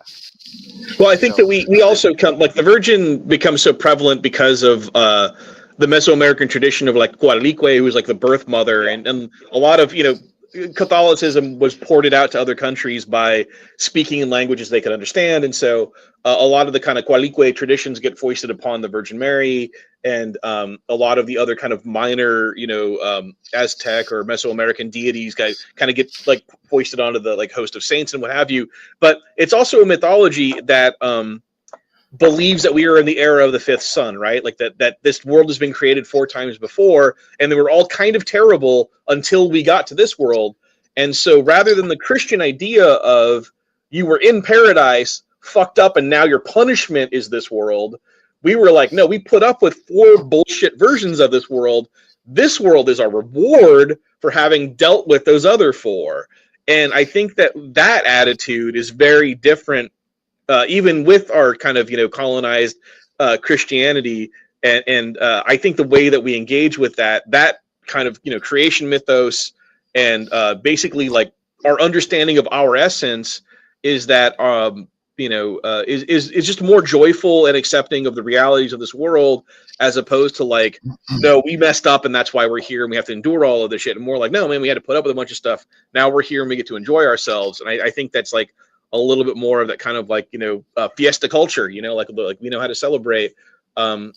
Well, I think that we also come, like, the Virgin becomes so prevalent because of the Mesoamerican tradition of like Guadalupe, who was like the birth mother, and a lot of Catholicism was ported out to other countries by speaking in languages they could understand, and so a lot of the kind of Guadalupe traditions get foisted upon the Virgin Mary, and a lot of the other kind of minor, Aztec or Mesoamerican deities kind of get like foisted onto the like host of saints and what have you. But it's also a mythology that believes that we are in the era of the fifth sun, right? Like that this world has been created 4 times before, and they were all kind of terrible until we got to this world. And so rather than the Christian idea of you were in paradise, fucked up, and now your punishment is this world, we were like, no, we put up with 4 bullshit versions of this world. This world is our reward for having dealt with those other 4. And I think that attitude is very different, even with our kind of colonized Christianity, and I think the way that we engage with that kind of creation mythos, and basically like our understanding of our essence is that is just more joyful and accepting of the realities of this world, as opposed to like, no, we messed up and that's why we're here and we have to endure all of this shit. And more like, no, man, we had to put up with a bunch of stuff. Now we're here and we get to enjoy ourselves. And I think that's like a little bit more of that kind of like fiesta culture, like we know how to celebrate, and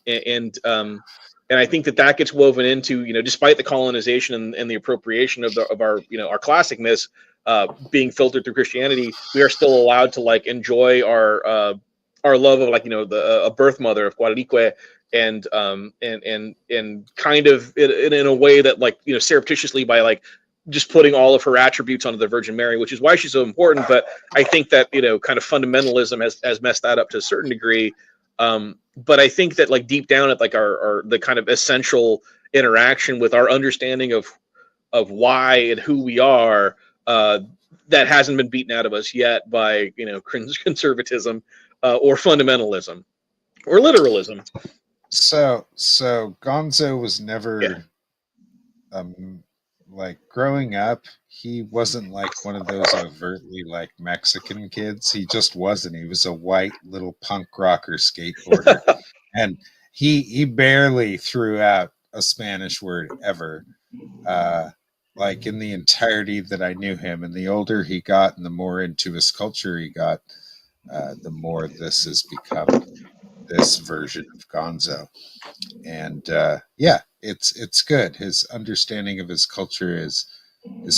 I think that gets woven into despite the colonization and the appropriation of our our classic myths being filtered through Christianity, we are still allowed to like enjoy our love of like a birth mother of Guadalupe, and kind of in a way that, like, surreptitiously, by like just putting all of her attributes onto the Virgin Mary, which is why she's so important. But I think that, kind of fundamentalism has messed that up to a certain degree. But I think that, like, deep down at, like, our the kind of essential interaction with our understanding of why and who we are, that hasn't been beaten out of us yet by, conservatism, or fundamentalism or literalism. So Gonzo was never Yeah. Like, growing up, he wasn't like one of those overtly like Mexican kids. He just wasn't. He was a white little punk rocker skateboarder, and he barely threw out a Spanish word ever. Like, in the entirety that I knew him, and the older he got, and the more into his culture he got, the more this has become this version of Gonzo. And yeah, it's good. His understanding of his culture is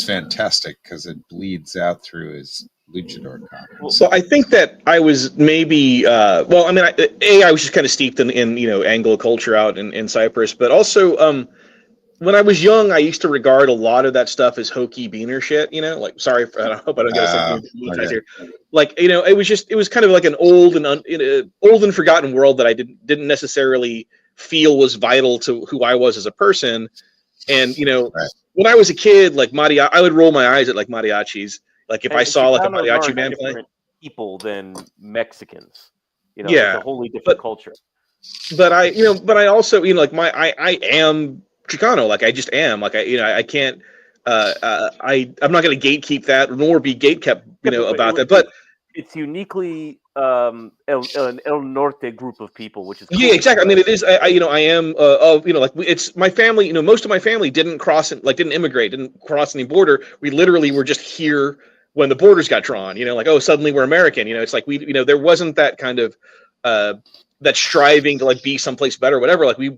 fantastic because it bleeds out through his luchador comics. So I think that I was maybe, well, I mean, I was just kind of steeped in Anglo culture out in Cyprus, but also, when I was young, I used to regard a lot of that stuff as hokey beaner shit. Like, sorry, I hope I don't get us Okay. here. Like, it was kind of like an old and forgotten world that I didn't necessarily feel was vital to who I was as a person. And Right. when I was a kid, like, I would roll my eyes at, like, mariachis. Like, if I saw like a Chicanos mariachi are band play. different people than Mexicans. Yeah, it's a wholly different culture. But I also, like, I am Chicano. Like, I just am. Like, I can't. I'm not going to gatekeep that, nor be gatekept, about that. But it's uniquely an El Norte group of people, which is cool. Yeah, exactly. I mean, it is. I am of, like, it's my family. Most of my family didn't immigrate, didn't cross any border. We literally were just here when the borders got drawn. Like, oh, suddenly we're American. It's like there wasn't that kind of that striving to, like, be someplace better or whatever. Like, when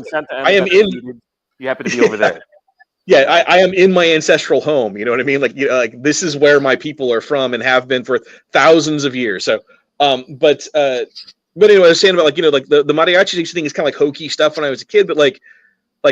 Santa Ana got defeated, you happen to be over there. Yeah, I am in my ancestral home. You know what I mean? Like, like, this is where my people are from and have been for thousands of years. So, but anyway, I was saying about, like, like the mariachi thing is kind of like hokey stuff when I was a kid, but like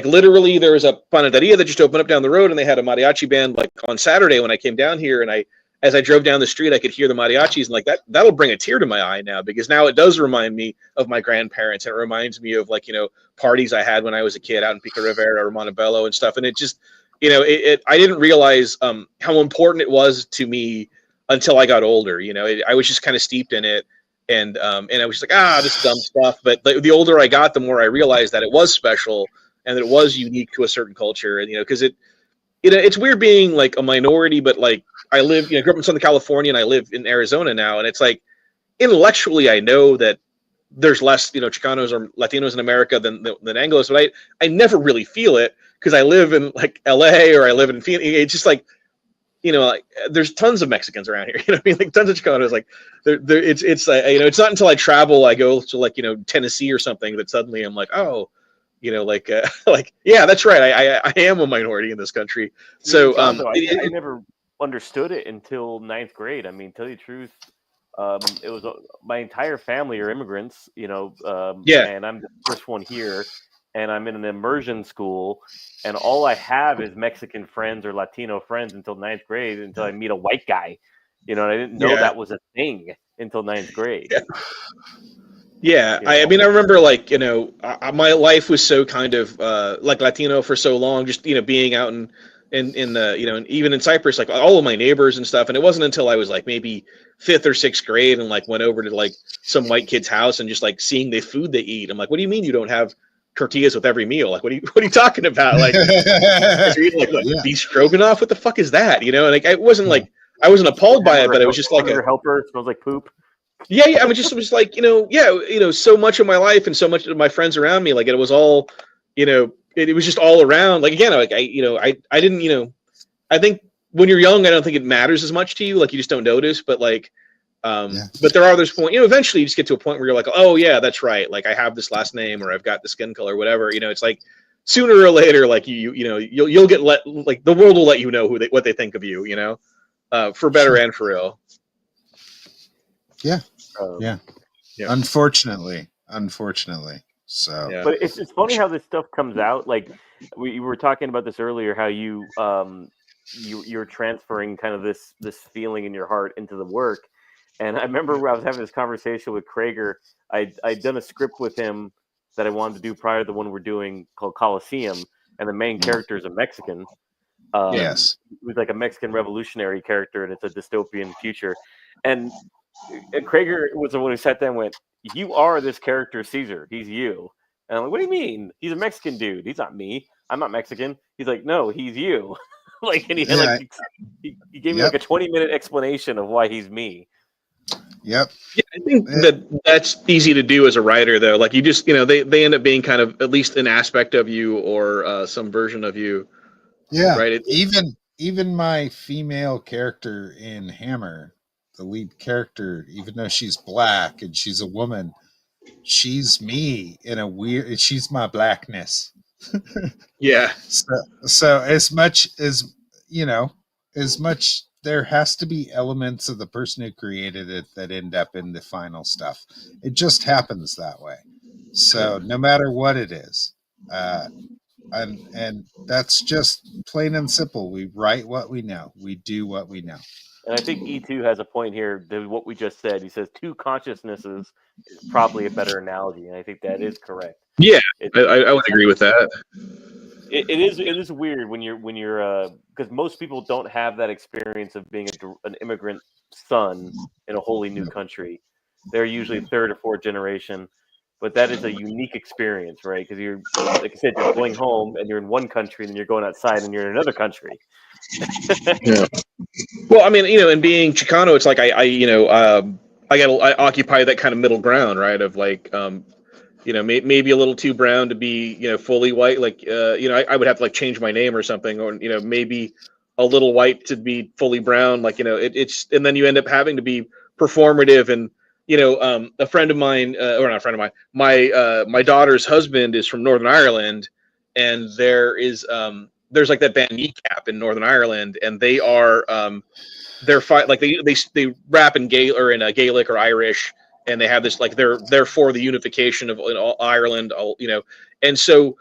literally there was a panaderia that just opened up down the road, and they had a mariachi band, like, on Saturday when I came down here, and as I drove down the street, I could hear the mariachis, and, like, that'll bring a tear to my eye now, because now it does remind me of my grandparents, and it reminds me of, like, parties I had when I was a kid out in Pico Rivera or Montebello and stuff, and it just, I didn't realize how important it was to me until I got older. I was just kind of steeped in it, and I was just like, this dumb stuff. But the older I got, the more I realized that it was special and that it was unique to a certain culture, and because it's weird being, like, a minority, but, like, I live, grew up in Southern California, and I live in Arizona now, and it's like, intellectually, I know that there's less, Chicanos or Latinos in America than Anglos, but I never really feel it because I live in, like, LA, or I live in Phoenix. It's just like, like, there's tons of Mexicans around here. I mean, like, tons of Chicanos. Like, it's it's not until I travel, I go to, like, Tennessee or something, that suddenly I'm like, oh, like, like, yeah, that's right. I am a minority in this country. So I never understood it until 9th grade. I mean, tell you the truth, it was my entire family are immigrants, and I'm the first one here, and I'm in an immersion school, and all I have is Mexican friends or Latino friends until 9th grade, until I meet a white guy, and I didn't know that was a thing until 9th grade. Yeah, I mean, I remember, like, my life was so kind of like Latino for so long, just being out in the and even in Cyprus, like, all of my neighbors and stuff, and it wasn't until I was, like, maybe 5th or 6th grade, and, like, went over to, like, some white kid's house and just, like, seeing the food they eat. I'm like, what do you mean you don't have tortillas with every meal? Like, what are you talking about? Like, you're eating, like, beef stroganoff? What the fuck is that? And, like, I wasn't like, I wasn't appalled by it, but it was just like your helper smells like poop. Yeah, I mean, just was like, so much of my life and so much of my friends around me, like, it was all, it was just all around. Like, again, like, I didn't, I think when you're young, I don't think it matters as much to you. Like, you just don't notice. But, like, but there are those points, eventually you just get to a point where you're like, oh yeah, that's right. Like, I have this last name, or I've got the skin color, whatever. It's like, sooner or later, like, you'll get like, the world will let you know what they think of you, for better and for ill. Yeah. Unfortunately. So, Yeah. But it's funny how this stuff comes out. Like we were talking about this earlier, how you're transferring kind of this feeling in your heart into the work. And I remember I was having this conversation with Crager. I'd done a script with him that I wanted to do prior to the one we're doing called Coliseum, and the main character is a Mexican. yes. Who's like a Mexican revolutionary character, and it's a dystopian future. And Crager was the one who sat there and went, "You are this character, Caesar. He's you." And I'm like, "What do you mean? He's a Mexican dude. He's not me. I'm not Mexican." He's like, "No, he's you." Like, and he had Yeah. like he gave me Yep. like a 20-minute explanation of why he's me. Yep. Yeah, I think that's easy to do as a writer, though. Like you just, they end up being kind of at least an aspect of you or some version of you, Yeah. right? Even my female character in Hammer, the lead character, even though she's black and she's a woman, she's me in a weird. She's my blackness. Yeah, So as much as as much there has to be elements of the person who created it that end up in the final stuff. It just happens that way. So no matter what it is, and that's just plain and simple. We write what we know. We do what we know. And I think E2 has a point here to what we just said. He says two consciousnesses is probably a better analogy, and I think that is correct. yeah, It, I would it's agree with that. it is weird when you're because most people don't have that experience of being an immigrant son in a wholly new country. They're usually third or fourth generation, but that is a unique experience, right? Because you're like I said, you're going home and you're in one country, and then you're going outside and you're in another country. Yeah. Well, I mean, and being Chicano, it's like I occupy that kind of middle ground, right? Of like, maybe a little too brown to be, fully white. Like, I would have to like change my name or something, or maybe a little white to be fully brown. Like, it's and then you end up having to be performative. And a friend of mine, or not a friend of mine, my daughter's husband is from Northern Ireland, and there's like that band Kneecap in Northern Ireland, and they are they're like they rap in Gaelic or Irish, and they have this like they're for the unification of Ireland, and so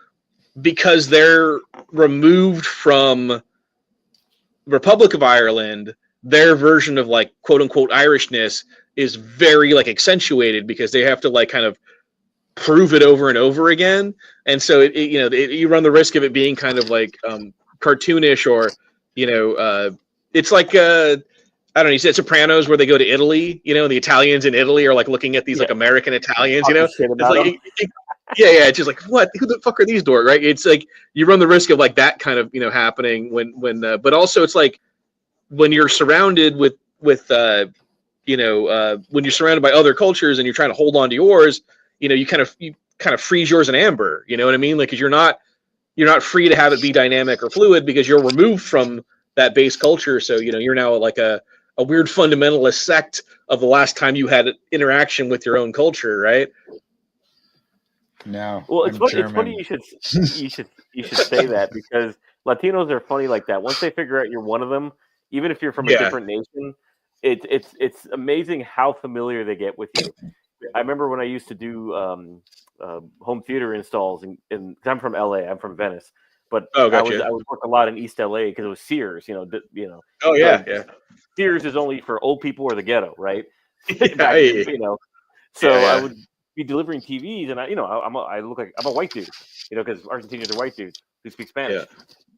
because they're removed from Republic of Ireland, their version of like quote unquote Irishness is very like accentuated because they have to like kind of prove it over and over again, and so you run the risk of it being kind of like cartoonish or it's like I don't know. You said Sopranos, where they go to Italy, and the Italians in Italy are like looking at these like American Italians, Talking shit It's about like, them. yeah, it's just like, what? Who the fuck are these dorks, right? It's like you run the risk of like that kind of happening but also it's like when you're surrounded with when you're surrounded by other cultures and you're trying to hold on to yours, you kind of freeze yours in amber. You know what I mean? Like, because you're not free to have it be dynamic or fluid because you're removed from that base culture. So you're now like a weird fundamentalist sect of the last time you had interaction with your own culture, right? No, Well, I'm it's funny German. you should say that because Latinos are funny like that. Once they figure out you're one of them, even if you're from a Yeah. different nation, it's amazing how familiar they get with you. I remember when I used to do home theater installs, and 'cause I'm from LA, I'm from Venice, but Oh, gotcha. I would work a lot in East LA because it was Sears, Oh, yeah, So yeah. Sears is only for old people or the ghetto, right? Yeah, Back, yeah, So I yeah. would be delivering TVs, and I look like I'm a white dude, because Argentinians are white dudes who speak Spanish. Yeah.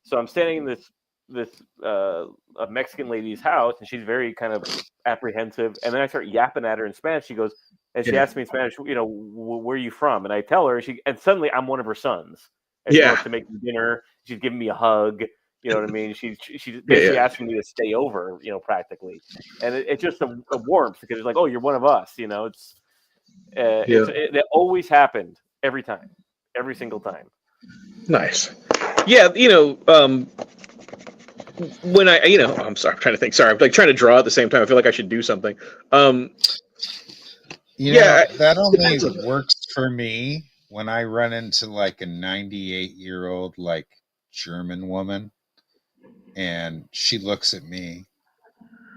So I'm standing in this a Mexican lady's house, and she's very kind of apprehensive. And then I start yapping at her in Spanish. She goes, and she Yeah. asks me in Spanish, where are you from? And I tell her, and suddenly I'm one of her sons, and she Yeah. wants to make me dinner. She's giving me a hug. You know what I mean? She's basically Yeah. asking me to stay over, practically. And it's just a warmth because it's like, oh, you're one of us. Yeah. It always happened every time, every single time. Nice. Yeah, when I'm sorry, I'm trying to think. Sorry, I'm like trying to draw at the same time. I feel like I should do something. That Depends only on- works for me when I run into like a 98-year-old like German woman, and she looks at me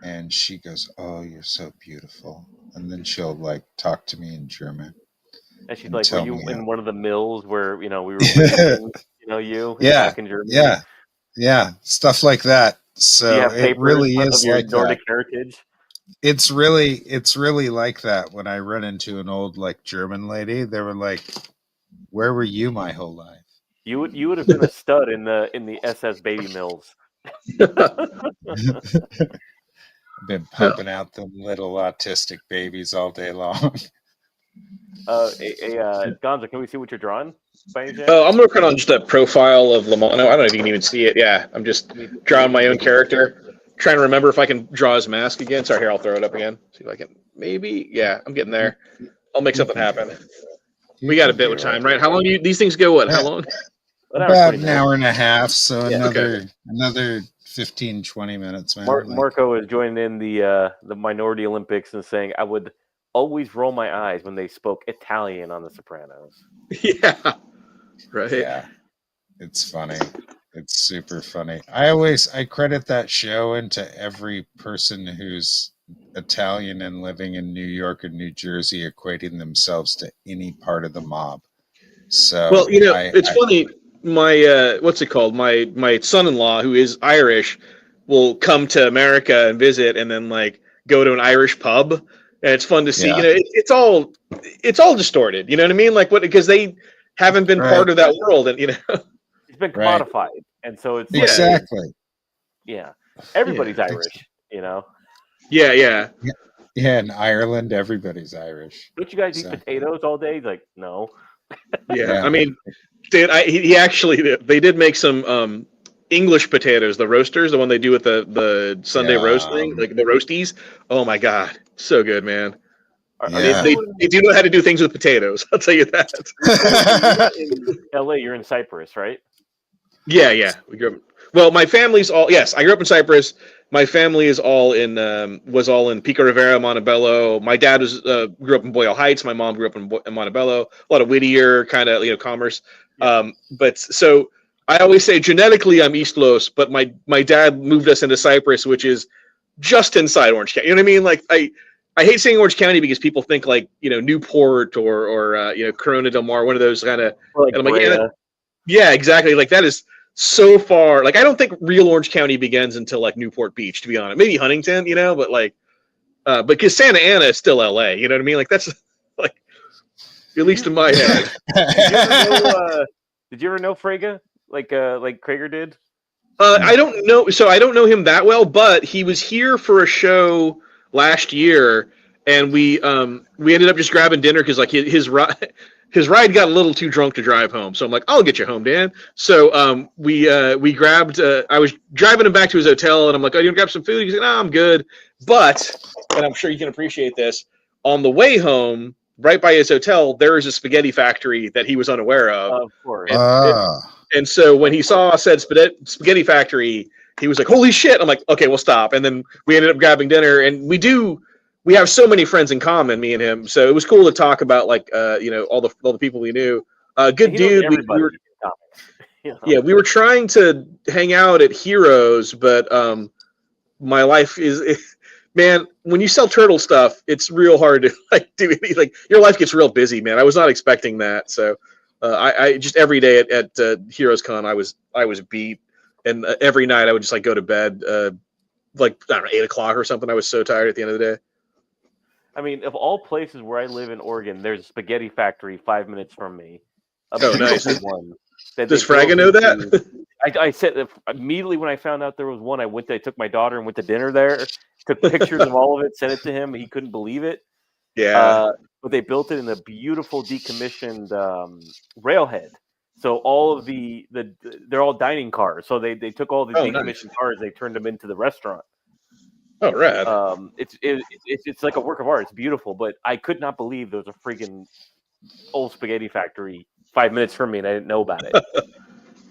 and she goes, "Oh, you're so beautiful," and then she'll like talk to me in German. And she's and like, "Were tell you me in one of the mills where we were raising you yeah, back in Germany? yeah, yeah, stuff like that. Do you So have it papers really of is your like that. Nordic heritage?" It's really like that. When I run into an old like German lady, they were like, "Where were you my whole life?" You would have been a stud in the SS baby mills. I've been pumping out them little autistic babies all day long. Gonzo, can we see what you're drawing by any chance? Oh, I'm working on just a profile of Lamont. No, I don't know if you can even see it. Yeah, I'm just Let drawing me my own dig into it. character. Trying to remember if I can draw his mask again. Sorry, here, I'll throw it up again. See if I can. Maybe. Yeah, I'm getting you, there. I'll make you something can do happen. it. You We got a can bit of do it. time, right? How long do these things go? What? How Yeah, long? An hour and about 20 an minutes. hour and a half. So Yeah. Okay. another 15, 20 minutes, man. Like, Marco is joining in the Minority Olympics and saying, "I would always roll my eyes when they spoke Italian on The Sopranos." Yeah. Right. yeah, it's funny. It's super funny. I credit that show into every person who's Italian and living in New York or New Jersey equating themselves to any part of the mob. Well, So it's funny. My what's it called? My son-in-law, who is Irish, will come to America and visit, and then like go to an Irish pub, and it's fun to see. yeah, It's all distorted. You know what I mean? Like what? Because they haven't been right, part of that world, and It's been right, commodified, and so it's like, yeah, exactly. yeah, yeah, everybody's Irish. You know, yeah, yeah. Yeah, yeah, in Ireland, everybody's Irish. don't you guys eat Exactly. potatoes all day? He's like, no. Yeah, Yeah. I mean, dude, he actually they did make some English potatoes, the roasters, the one they do with the Sunday roast Yeah. thing, like the roasties. Oh my god, so good, man. Are you They, Yeah. they, still they do know how to do things with potatoes. I'll tell you that. so when you're not in LA, you're in Cyprus, right? Yeah, yeah. We grew up. Well, my family's all yes. I grew up in Cyprus. My family is all in was all in Pico Rivera, Montebello. My dad was grew up in Boyle Heights. My mom grew up in Montebello. A lot of Whittier kind of commerce. Yeah. But so I always say genetically I'm East Los, but my dad moved us into Cyprus, which is just inside Orange County. You know what I mean? Like I hate saying Orange County because people think like Newport or Corona Del Mar, one of those kind of. Or like And I'm like, Brea. yeah, exactly. Like that is so far. Like I don't think real Orange County begins until like Newport Beach, to be honest. Maybe Huntington, but like, because Santa Ana is still L.A. You know what I mean? Like that's like at least in my head. Did you ever know Frege like Crager did? I don't know. So I don't know him that well, but he was here for a show last year, and we ended up just grabbing dinner because like his ride got a little too drunk to drive home. So I'm like, I'll get you home, Dan. So we grabbed. I was driving him back to his hotel, and I'm like, oh, you want to grab some food? He's like, no, I'm good. But, and I'm sure you can appreciate this, on the way home, right by his hotel, there is a spaghetti factory that he was unaware of. Of course. And so when he saw said spaghetti factory, he was like, "Holy shit!" I'm like, "Okay, we'll stop." And then we ended up grabbing dinner, and we have so many friends in common, me and him. So it was cool to talk about like all the people we knew. Good He knows dude. everybody in comics. Yeah, we were trying to hang out at Heroes, but my life is. Man, when you sell turtle stuff, it's real hard to like do anything. Like your life gets real busy, man. I was not expecting that, so I just every day at Heroes Con, I was beat, and every night I would just like go to bed, like I don't know, 8 o'clock or something. I was so tired at the end of the day. I mean, of all places where I live in Oregon, there's a spaghetti factory 5 minutes from me. Oh, nice. One that Does they built Fraga know into- that? I said immediately when I found out there was one, I took my daughter and went to dinner there, took pictures of all of it, sent it to him. He couldn't believe it. Yeah. But they built it in a beautiful decommissioned railhead. So all of they're all dining cars. So they took all the decommissioned cars, they turned them into the restaurant. Oh, rad. It's like a work of art. It's beautiful, but I could not believe there was a freaking old spaghetti factory 5 minutes from me, and I didn't know about it.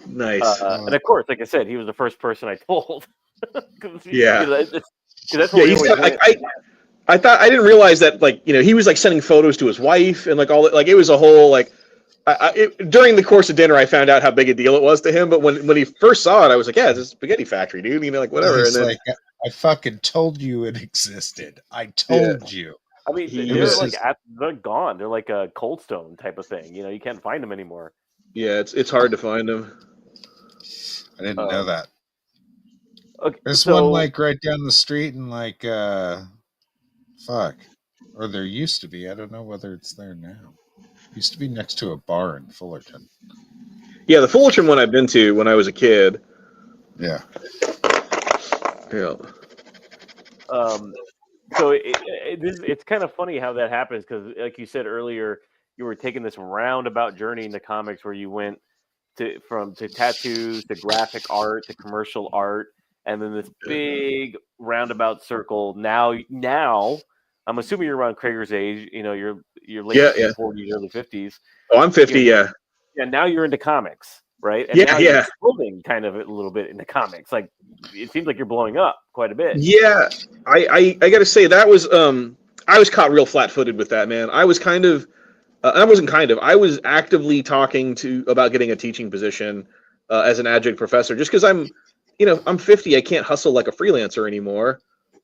Nice. And of course, like I said, he was the first person I told. Yeah. That's what we always went. I thought I didn't realize that he was like sending photos to his wife and like all that. Like it was a whole like. During the course of dinner, I found out how big a deal it was to him. But when he first saw it, I was like, "Yeah, it's a spaghetti factory, dude." Like whatever. It's and then, like I fucking told you it existed. I told you. I mean, He, they're was like his. they're gone. They're like a Cold Stone type of thing. You can't find them anymore. yeah, it's hard to find him. I didn't know Um, that. okay, There's one so like right down the street, and like fuck, or there used to be. I don't know whether it's there now. Used to be next to a bar in Fullerton. Yeah, the Fullerton one I've been to when I was a kid. Yeah. Yeah. um, it's kind of funny how that happens because, like you said earlier, you were taking this roundabout journey into comics where you went to tattoos to graphic art to commercial art, and then this big roundabout circle. Now, I'm assuming you're around Crager's age. You're late Yeah, yeah. 40s, early 50s. Oh, I'm 50. Yeah. Yeah, now you're into comics, right? And Yeah, now you're yeah. exploding kind of a little bit into comics. Like it seems like you're blowing up quite a bit. Yeah, I got to say that was I was caught real flat-footed with that, man. I was kind of I wasn't kind of I was actively talking to about getting a teaching position as an adjunct professor just because I'm 50. I can't hustle like a freelancer anymore.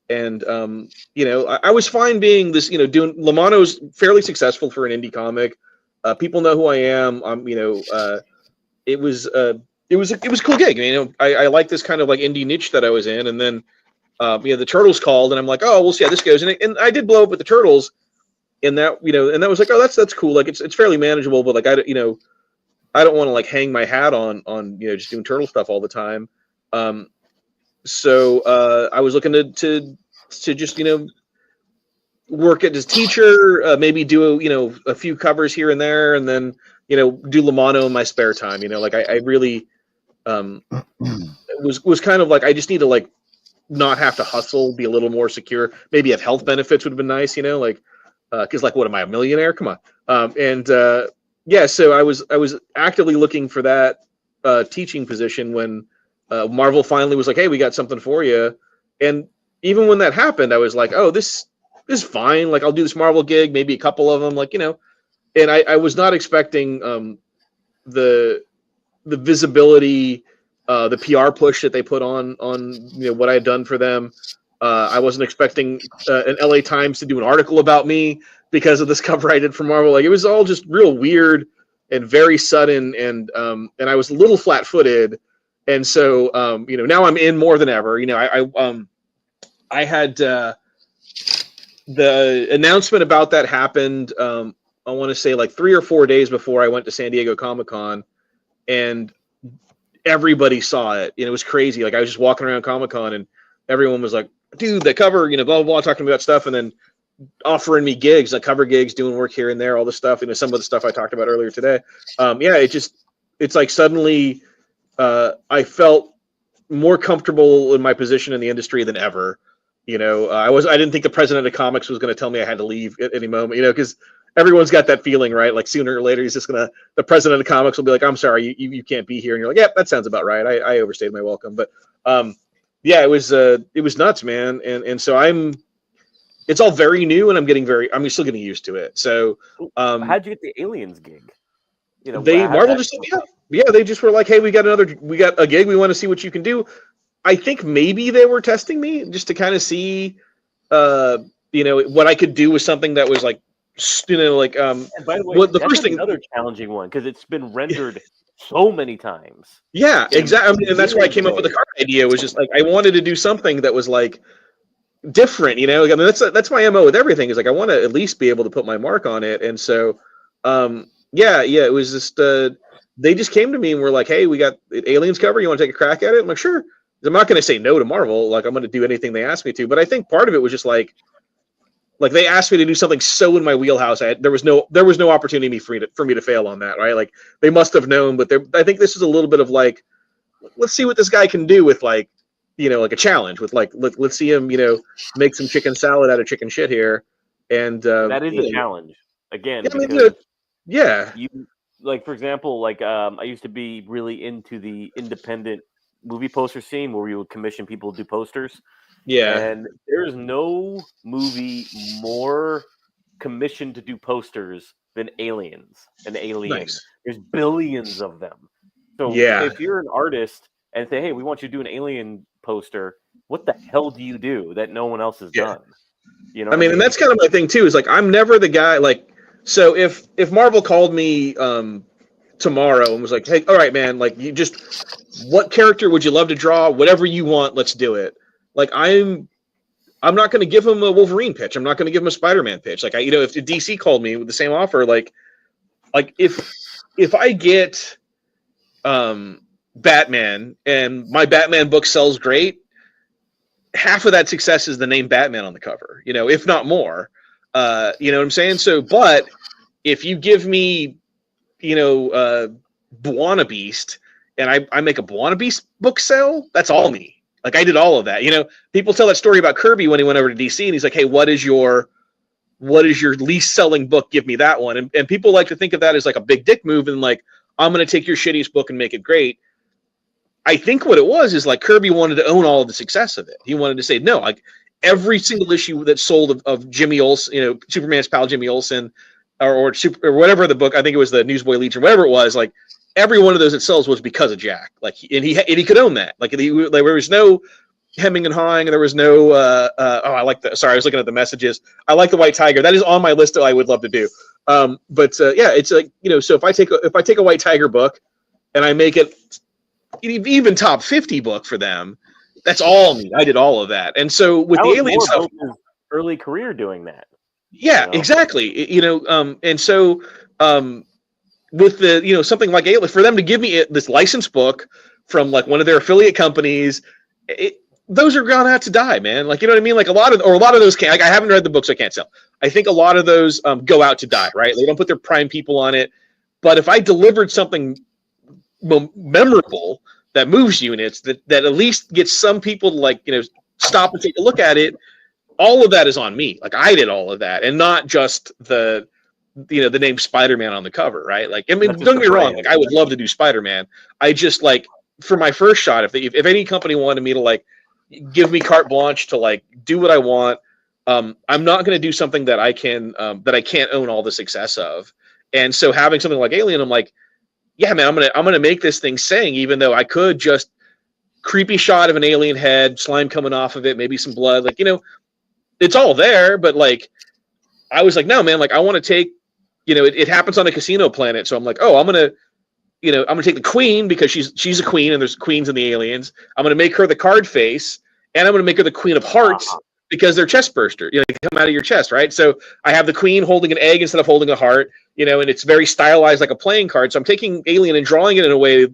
And I was fine being this, doing Lamano's fairly successful for an indie comic. People know who I am. It was it was a cool gig. I like this kind of like indie niche that I was in, and then the Turtles called, and I'm like, oh, we'll see how this goes. And I did blow up with the Turtles, and that was like, oh, that's cool. Like it's fairly manageable, but like I don't want to like hang my hat on just doing turtle stuff all the time. So I was looking to just work as a teacher, maybe do a few covers here and there, and then do Lamano in my spare time. Like I really was kind of like I just need to like not have to hustle, be a little more secure. Maybe have health benefits would have been nice, like because like what am I, a millionaire? Come on. Yeah, so I was actively looking for that teaching position when Marvel finally was like, hey, we got something for you. And even when that happened, I was like, oh, this is fine. Like I'll do this Marvel gig, maybe a couple of them, like and I was not expecting the visibility, the PR push that they put on what I had done for them. I wasn't expecting an LA Times to do an article about me because of this cover I did for Marvel. Like it was all just real weird and very sudden, and I was a little flat-footed, and so now I'm in more than ever. I had the announcement about that happened. I want to say like 3 or 4 days before I went to San Diego Comic-Con, and everybody saw it. It was crazy. Like I was just walking around Comic-Con, and everyone was like, dude, the cover, blah, blah, blah, talking about stuff, and then offering me gigs, like cover gigs, doing work here and there, all this stuff. Some of the stuff I talked about earlier today. It's like suddenly I felt more comfortable in my position in the industry than ever. I didn't think the president of comics was going to tell me I had to leave at any moment, because everyone's got that feeling, right? Like sooner or later, the president of comics will be like, I'm sorry, you can't be here. And you're like, yeah, that sounds about right. I overstayed my welcome. But yeah, it was nuts, man. And so it's all very new, and I'm still getting used to it. So how'd you get the Aliens gig? Marvel just, they just were like, hey, we got a gig. We want to see what you can do. I think maybe they were testing me just to kind of see, what I could do with something that was like, And by the way, the first thing, another challenging one because it's been rendered so many times. yeah, exactly. And that's why I came up with the card idea. Was just like I wanted to do something that was like different. I mean, that's my MO with everything. Is like I want to at least be able to put my mark on it. And so, it was just they just came to me and were like, hey, we got Aliens cover. You want to take a crack at it? I'm like, sure. I'm not going to say no to Marvel. Like I'm going to do anything they ask me to. But I think part of it was just like they asked me to do something so in my wheelhouse. There was no opportunity for me to fail on that. Right? Like they must have known. But I think this is a little bit of like, let's see what this guy can do with like a challenge with like let's see him make some chicken salad out of chicken shit here. And that is a challenge again. You like, for example, like I used to be really into the independent movie poster scene where we would commission people to do posters. Yeah. And there's no movie more commissioned to do posters than Aliens. An Alien. Nice. There's billions of them. So if you're an artist and say, hey, we want you to do an Alien poster, what the hell do you do that no one else has done? You know I mean, and that's kind of my thing too. Is like I'm never the guy like. So if Marvel called me tomorrow and was like, "Hey, all right, man, like you just what character would you love to draw? Whatever you want, let's do it." Like I'm not going to give him a Wolverine pitch. I'm not going to give him a Spider-Man pitch. Like if DC called me with the same offer, like if I get Batman and my Batman book sells great, half of that success is the name Batman on the cover, if not more. You know what I'm saying? So, but if you give me, Buona Beast and I make a Buona Beast book sell, that's all me. Like I did all of that. People tell that story about Kirby when he went over to DC and he's like, "Hey, what is your least selling book? Give me that one." And people like to think of that as like a big dick move and like, I'm going to take your shittiest book and make it great. I think what it was is like Kirby wanted to own all of the success of it. He wanted to say, no, like every single issue that sold of Jimmy Olsen, Superman's pal Jimmy Olsen, or whatever the book, I think it was the Newsboy Legion, whatever it was, like every one of those that sells was because of Jack. Like, and he could own that. Like, there was no hemming and hawing, and there was no. I like the. Sorry, I was looking at the messages. I like the White Tiger. That is on my list that I would love to do. Yeah, it's like So if I take a White Tiger book, and I make it even top 50 book for them, that's all me. I did all of that. And so with the Alien stuff, early career doing that. Yeah, exactly. And so with the something like Alien, for them to give me this licensed book from like one of their affiliate companies, those are gonna have to die, man. Like, you know what I mean? Like a lot of those can't. Like, I haven't read the books, so I can't sell. I think a lot of those go out to die, right? They don't put their prime people on it. But if I delivered something memorable that moves units, that at least gets some people to like stop and take a look at it, all of that is on me. Like I did all of that, and not just the name Spider-Man on the cover, right? Like, I mean, don't get me wrong. Like, I would love to do Spider-Man. I just like for my first shot, if any company wanted me to like give me carte blanche to like do what I want, I'm not going to do something that I can't own all the success of. And so having something like Alien, I'm like, yeah, man, I'm gonna make this thing sing, even though I could just creepy shot of an alien head, slime coming off of it, maybe some blood, like it's all there. But like, I was like, no, man, like I want to take, it happens on a casino planet, so I'm like, oh, I'm gonna take the queen because she's a queen and there's queens in the aliens. I'm gonna make her the card face, and I'm gonna make her the queen of hearts. Because they're chest burster, they come out of your chest, right? So I have the queen holding an egg instead of holding a heart, and it's very stylized like a playing card. So I'm taking Alien and drawing it in a way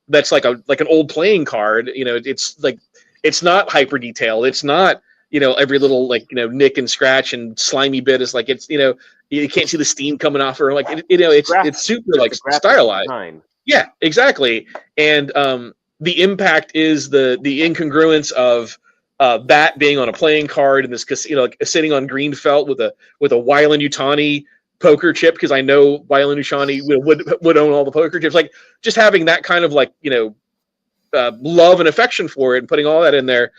that's like an old playing card. It's like, it's not hyper detailed. It's not, every little like, nick and scratch and slimy bit is like, it's, you can't see the steam coming off her. Like, it's super like stylized. Design. Yeah, exactly. And the impact is the incongruence of that being on a playing card and this casino, like sitting on green felt with a Weyland-Yutani poker chip, because I know Weyland-Yutani would own all the poker chips. Like, just having that kind of like love and affection for it and putting all that in there,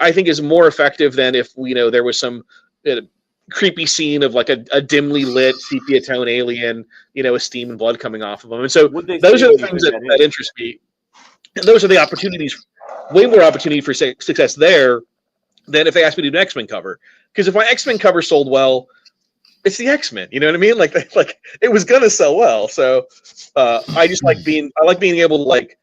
I think is more effective than if there was some creepy scene of like a dimly lit sepia tone alien, with steam and blood coming off of them. And so those are the things that interest me. And those are the opportunities. Way more opportunity for success there than if they asked me to do an X-Men cover. Because if my X-Men cover sold well, it's the X-Men. You know what I mean? Like it was gonna sell well. So I just like being able to like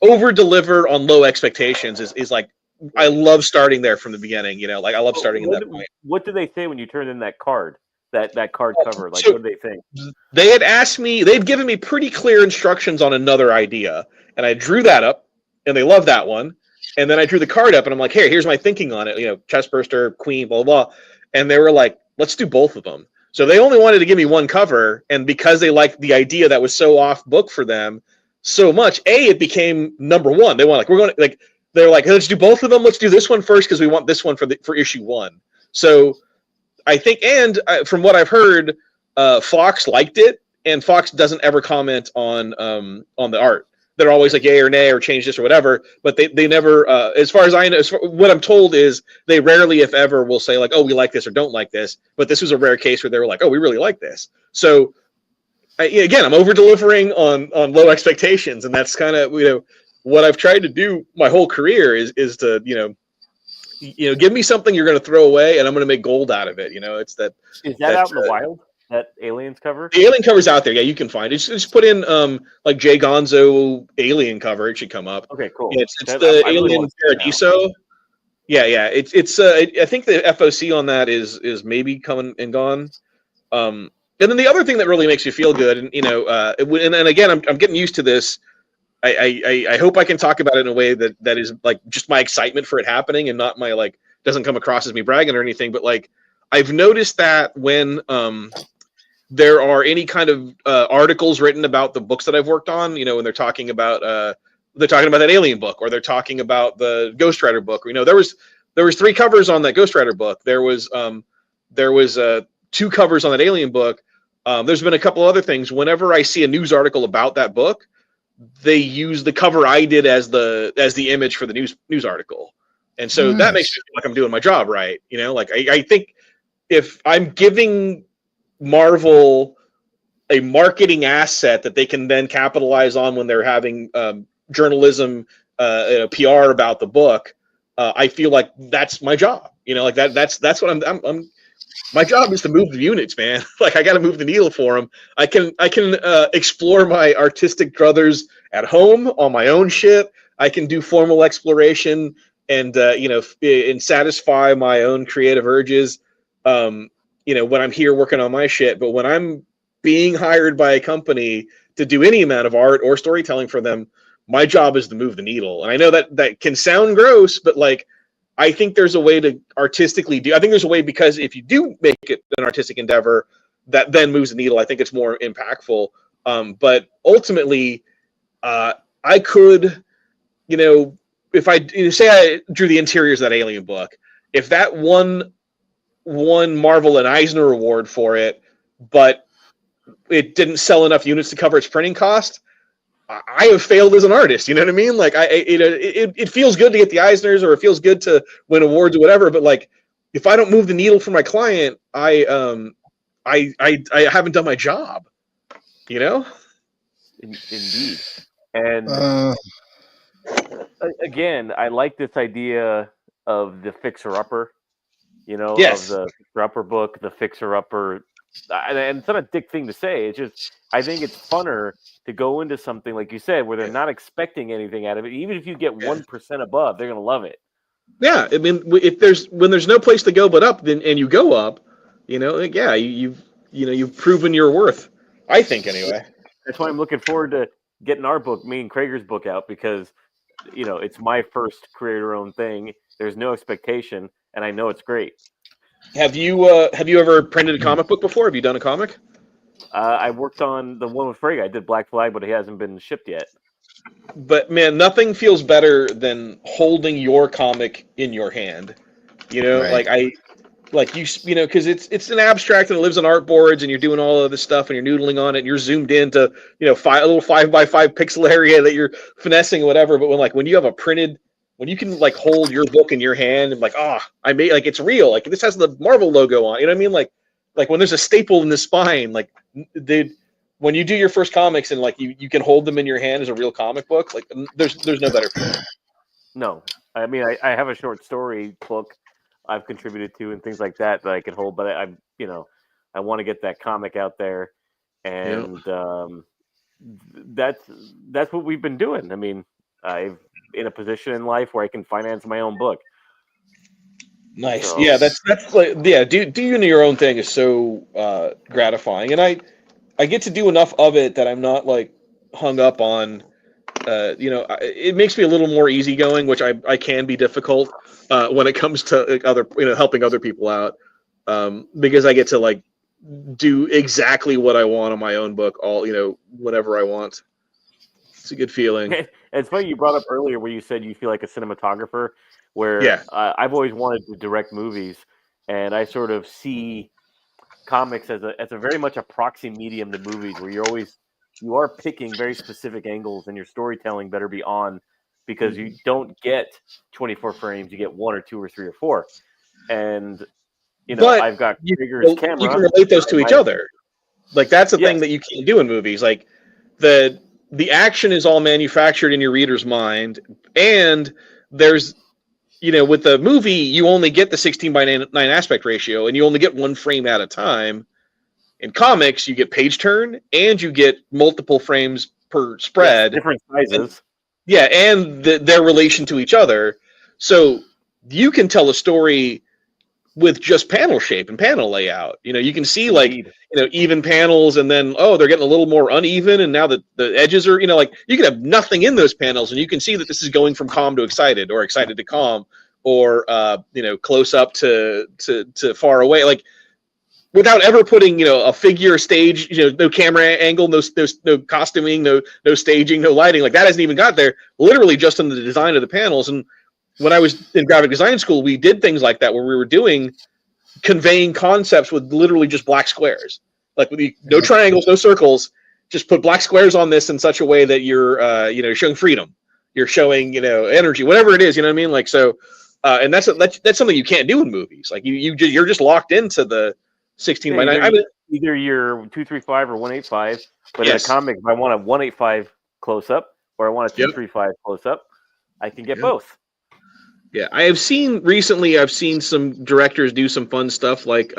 over deliver on low expectations. Is like, I love starting there from the beginning. Like I love starting at that point. What did they say when you turned in that card? That card cover? Like, what did they think? They had asked me. They'd given me pretty clear instructions on another idea, and I drew that up. And they love that one. And then I drew the card up and I'm like, hey, here's my thinking on it. Chest burster, queen, blah, blah, blah. And they were like, let's do both of them. So they only wanted to give me one cover. And because they liked the idea that was so off book for them so much, it became number one. They want they're like, hey, let's do both of them. Let's do this one first, because we want this one for issue one. So I think, and from what I've heard, Fox liked it, and Fox doesn't ever comment on the art. They're always like yay or nay or change this or whatever, but they never, as far as I know, what I'm told is they rarely, if ever, will say like, oh, we like this or don't like this. But this was a rare case where they were like, oh, we really like this. So again, I'm over delivering on low expectations, and that's kind of what I've tried to do my whole career is to give me something you're going to throw away, and I'm going to make gold out of it. It's that. Is that out in the wild? That Aliens cover? The Alien cover's out there. Yeah, you can find it. Just put in like Jay Gonzo Alien cover. It should come up. Okay, cool. Yeah, it's the I really Alien Paradiso. Yeah. It's I think the FOC on that is maybe coming and gone. And then the other thing that really makes you feel good, and and again, I'm getting used to this. I hope I can talk about it in a way that is like just my excitement for it happening and not my like doesn't come across as me bragging or anything. But like I've noticed that when there are any kind of articles written about the books that I've worked on, when they're talking about that Alien book, or they're talking about the Ghost Rider book. There was 3 covers on that Ghost Rider book. There was 2 covers on that Alien book. There's been a couple other things. Whenever I see a news article about that book, they use the cover I did as the image for the news article, and so that makes me feel like I'm doing my job right. Like I think if I'm giving Marvel a marketing asset that they can then capitalize on when they're having journalism, PR about the book, I feel like that's my job. Like that's what I'm. My job is to move the units, man. Like I got to move the needle for them. I can explore my artistic druthers at home on my own shit. I can do formal exploration and and satisfy my own creative urges. When I'm here working on my shit, but when I'm being hired by a company to do any amount of art or storytelling for them, my job is to move the needle. And I know that can sound gross, but like, I think there's a way to artistically do. I think there's a way, because if you do make it an artistic endeavor that then moves the needle, I think it's more impactful. But ultimately, I could, if I say I drew the interiors of that Alien book, if that won Marvel an Eisner Award for it, but it didn't sell enough units to cover its printing cost, I have failed as an artist. You know what I mean? Like it feels good to get the Eisners, or it feels good to win awards or whatever. But like, if I don't move the needle for my client, I haven't done my job. Indeed. And again, I like this idea of the fixer-upper. Yes. Of the fixer-upper book, the fixer-upper. And it's not a dick thing to say. It's just, I think it's funner to go into something, like you said, where they're not expecting anything out of it. Even if you get 1% above, they're going to love it. Yeah. I mean, when there's no place to go but up, and you go up, you've proven your worth, I think, anyway. That's why I'm looking forward to getting our book, me and Crager's book, out, because, it's my first creator-owned thing. There's no expectation, and I know it's great. Have you ever printed a comic book before? Have you done a comic? I worked on the one with Frege. I did Black Flag, but it hasn't been shipped yet. But man, nothing feels better than holding your comic in your hand. Right. Because it's an abstract and it lives on artboards, and you're doing all of this stuff and you're noodling on it and you're zoomed into a little 5x5 pixel area that you're finessing or whatever. But when you have a printed, when you can like hold your book in your hand and like, I made, like, it's real, like this has the Marvel logo on, you know what I mean? Like when there's a staple in the spine, like when you do your first comics and like you can hold them in your hand as a real comic book, like there's no better feeling. No, I mean, I have a short story book I've contributed to and things like that I can hold, but I want to get that comic out there, and that's what we've been doing. I mean, I've in a position in life where I can finance my own book. Nice. So, yeah, that's like, yeah. Doing your own thing is so gratifying, and I get to do enough of it that I'm not like hung up on. It makes me a little more easygoing, which I can be difficult when it comes to other helping other people out, because I get to like do exactly what I want on my own book, all whenever I want. It's a good feeling. It's funny you brought up earlier where you said you feel like a cinematographer, where I've always wanted to direct movies, and I sort of see comics as a very much a proxy medium to movies, where you are picking very specific angles, and your storytelling better be on, because you don't get 24 frames, you get 1 or 2 or 3 or 4, and but I've got Crager's camera. You can relate those to each other. Like that's the thing that you can't do in movies. Like the action is all manufactured in your reader's mind, and there's with the movie, you only get the 16:9 aspect ratio, and you only get one frame at a time. In comics, you get page turn, and you get multiple frames per spread. Yes, different sizes. And their relation to each other. So you can tell a story with just panel shape and panel layout. You can see even panels, and then they're getting a little more uneven, and now the edges are you can have nothing in those panels, and you can see that this is going from calm to excited, or excited to calm, or close up to far away, without ever putting a figure, stage, no camera angle, no costuming, no staging, no lighting. Like, that hasn't even got there. Literally just in the design of the panels. And when I was in graphic design school, we did things like that, where we were conveying concepts with literally just black squares, like no triangles, no circles. Just put black squares on this in such a way that you're showing freedom, you're showing energy, whatever it is. You know what I mean? Like, so, and that's something you can't do in movies. Like, you're just locked into the 16:9. Either you're 235 or 185, but in a comic, if I want a 185 close up, or I want a 235 close up, I can get both. Yeah, I've seen some directors do some fun stuff, like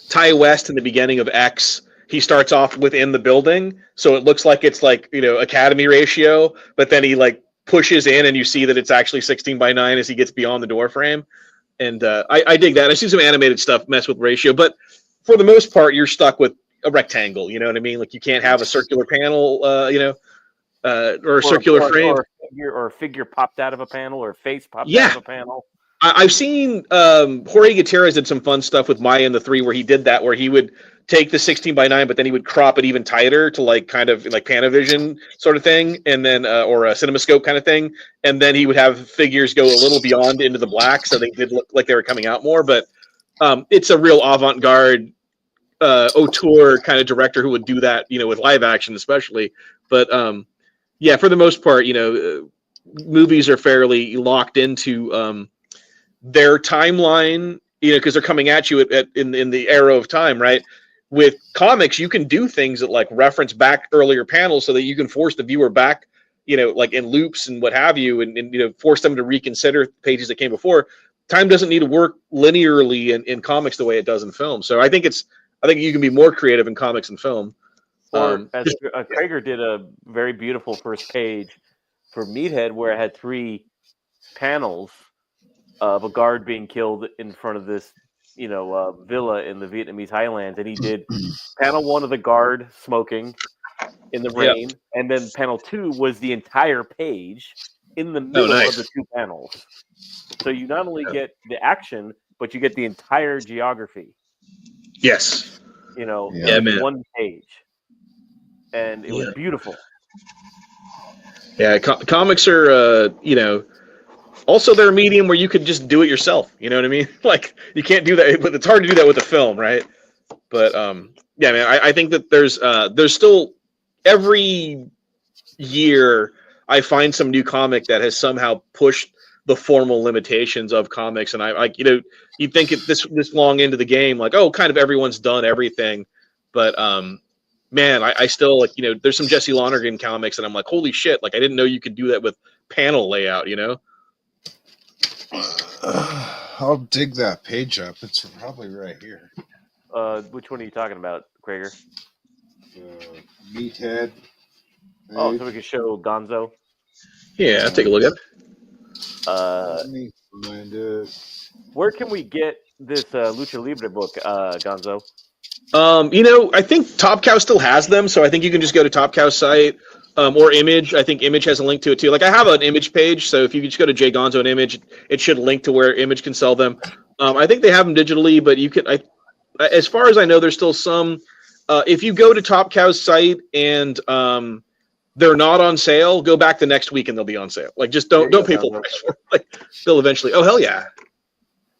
Ty West in the beginning of X. He starts off within the building, so it looks like it's Academy ratio, but then he pushes in, and you see that it's actually 16:9 as he gets beyond the door frame. And I dig that. I've seen some animated stuff mess with ratio, but for the most part, you're stuck with a rectangle. You know what I mean? Like, you can't have a circular panel, or a circular frame. Or a figure popped out of a panel, or a face popped out of a panel. I've seen Jorge Gutierrez did some fun stuff with Maya and the Three, where he did that, where he would take the 16:9, but then he would crop it even tighter to kind of like Panavision sort of thing, and then or a CinemaScope kind of thing, and then he would have figures go a little beyond into the black, so they did look like they were coming out more. But it's a real avant-garde auteur kind of director who would do that, with live action especially. But yeah, for the most part, movies are fairly locked into their timeline, because they're coming at you in the arrow of time, right? With comics, you can do things that reference back earlier panels, so that you can force the viewer back, in loops and what have you, and force them to reconsider pages that came before. Time doesn't need to work linearly in comics the way it does in film. So I think you can be more creative in comics and film. Or as Crager did a very beautiful first page for Meathead, where it had 3 panels of a guard being killed in front of this, villa in the Vietnamese highlands, and he did panel 1 of the guard smoking in the rain, and then panel 2 was the entire page in the middle of the 2 panels. So you not only get the action, but you get the entire geography. Yes. In one page, and it was beautiful. Yeah, comics are also, they're a medium where you could just do it yourself. You know what I mean? Like, you can't do that, but it's hard to do that with a film, right? But yeah, man, I think that there's still, every year I find some new comic that has somehow pushed the formal limitations of comics, and I you think this long into the game, kind of everyone's done everything, but man, I still there's some Jesse Lonergan comics, and I'm like, holy shit! I didn't know you could do that with panel layout. I'll dig that page up. It's probably right here. Which one are you talking about, Crager? Meathead. Oh, so we can show Gonzo? Yeah, I'll take a look at it. Let me find it. Where can we get this Lucha Libre book, Gonzo? I think Top Cow still has them, so I think you can just go to Top Cow's site, or Image. I think Image has a link to it too. I have an Image page, so if you just go to J Gonzo and Image, it should link to where Image can sell them. I think they have them digitally, but you can. As far as I know, there's still some. If you go to Top Cow's site and they're not on sale, go back the next week and they'll be on sale. Just don't pay full price for it. They'll eventually. Oh, hell yeah.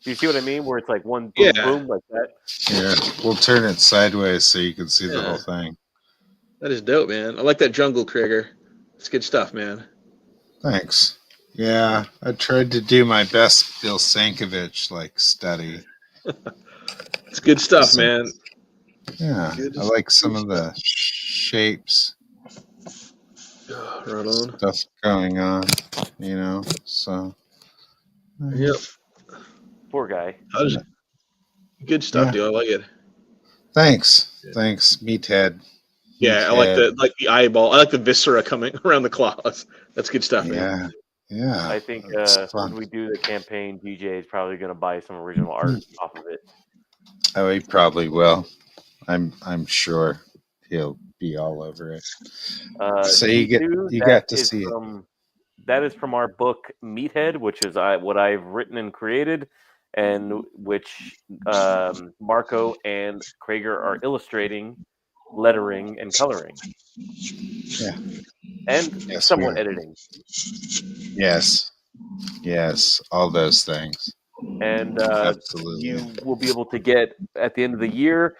Do you see what I mean? Where it's one boom, boom, like that? Yeah, we'll turn it sideways so you can see the whole thing. That is dope, man. I like that jungle, Crager. It's good stuff, man. Thanks. Yeah, I tried to do my best Bill Sankovich study. It's good stuff, man. Yeah, I like some of the shapes. Right on. Stuff going on, so Yep. Poor guy. Good stuff, Yeah. dude. I like it. Thanks. Meathead. Yeah, I like the eyeball. I like the viscera coming around the claws. That's good stuff, man. Yeah. I think It's when fun. we do the campaign, DJ is probably going to buy some original art off of it. Oh, he probably will. I'm sure he'll be all over it. So you got to see it. That is from our book Meathead, which is what I've written and created, and which Marco and Crager are illustrating, lettering, and coloring. Yeah. And Yes, somewhat editing. Yes. All those things. And Absolutely. you will be able to get at the end of the year.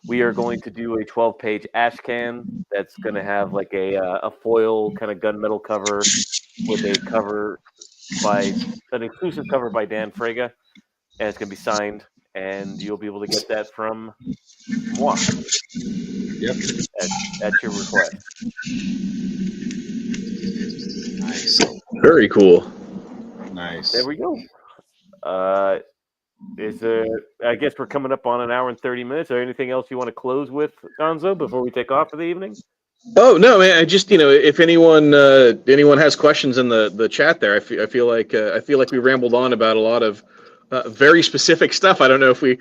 We are going to do a 12-page ash can that's going to have like a foil kind of gunmetal cover with a cover by an exclusive cover by Dan Frega, and it's going to be signed, and you'll be able to get that from moi. Yep. At your request. Nice. Very cool. Nice. There we go. I guess we're coming up on an hour and 30 minutes. Is there anything else you want to close with, Gonzo, before we take off for the evening? Oh no, man! I just if anyone has questions in the chat there, I feel like we rambled on about a lot of very specific stuff. I don't know if we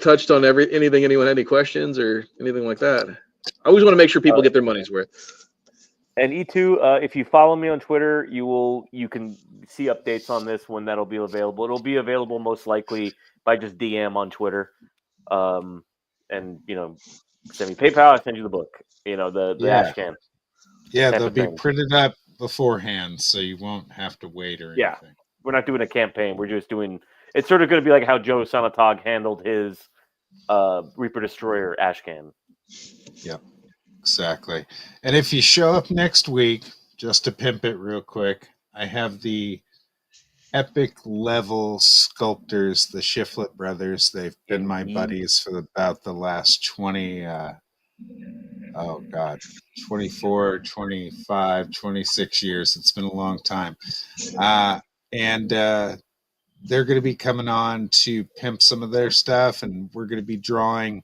touched on anything. Anyone had any questions or anything like that? I always want to make sure people get their money's worth. And E2, if you follow me on Twitter, you can see updates on this when that'll be available. It'll be available most likely by just DM on Twitter, and send me PayPal. I send you the book. The ash can. Yeah, they'll be printed up beforehand, so you won't have to wait or anything. We're not doing a campaign. We're just doing. It's sort of going to be like how Joe Sanatog handled his Reaper Destroyer ash can. Yep. Exactly. And if you show up next week, just to pimp it real quick, I have the epic level sculptors, the Shiflett brothers. They've been my buddies for about the last 24, 25, 26 years. It's been a long time. And they're going to be coming on to pimp some of their stuff, and we're going to be drawing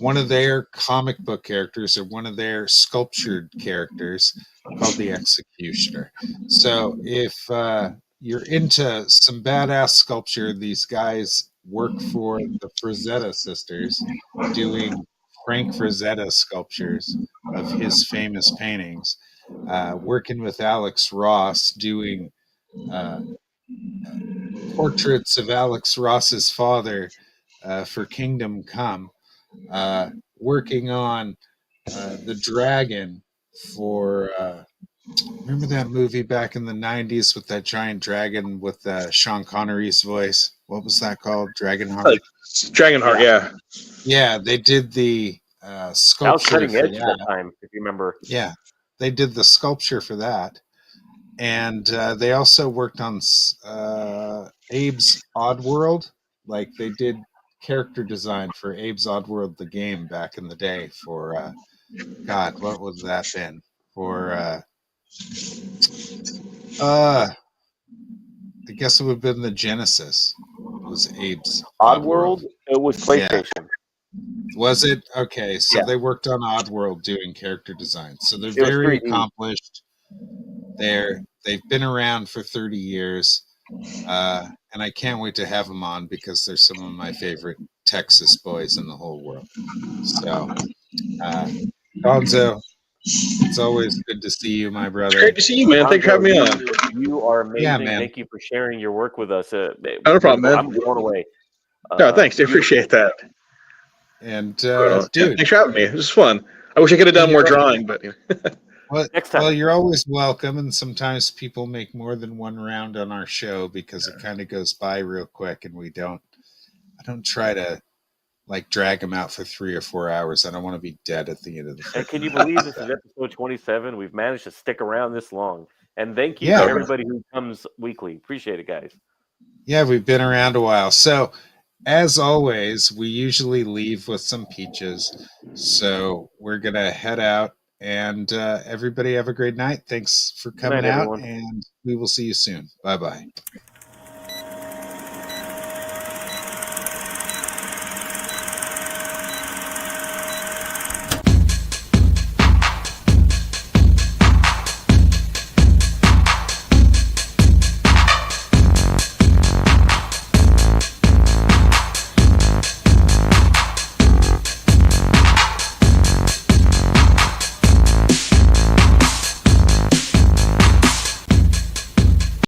one of their comic book characters or one of their sculptured characters called the Executioner. So if you're into some badass sculpture, these guys work for the Frazetta sisters doing Frank Frazetta sculptures of his famous paintings, working with Alex Ross doing portraits of Alex Ross's father for Kingdom Come, working on the dragon for remember that movie back in the 90s with that giant dragon with Sean Connery's voice? What was that called? Dragonheart? Dragonheart, yeah. They did the sculpture. That was cutting edge that time, if you remember. Yeah, they did the sculpture for that. And they also worked on Abe's Oddworld. Like they did character design for Abe's Oddworld, the game back in the day for, God, what was that then? For, I guess it would have been the Genesis. It was Abe's Oddworld? It was PlayStation. Yeah. Was it? Okay, so they worked on Oddworld doing character design. So they're very accomplished. They've been around for 30 years, and I can't wait to have them on because they're some of my favorite Texas boys in the whole world. So, Gonzo, it's always good to see you, my brother. Great to see you, man. Thanks for having me on. You are amazing. Yeah, man. Thank you for sharing your work with us. No problem, man. I'm blown away. No, thanks. I appreciate that. And dude, thanks for having me. It was fun. I wish I could have done more drawing, but next time. Well, you're always welcome. And sometimes people make more than one round on our show because it kind of goes by real quick, and I don't try to like drag them out for 3 or 4 hours. I don't want to be dead at the end of the. And can you believe this is episode 27? We've managed to stick around this long. And thank you to everybody who comes weekly. Appreciate it, guys. Yeah, we've been around a while. So, as always, we usually leave with some peaches. So we're going to head out And everybody have a great night. Thanks for Good coming night, out, everyone. and we will see you soon. Bye-bye.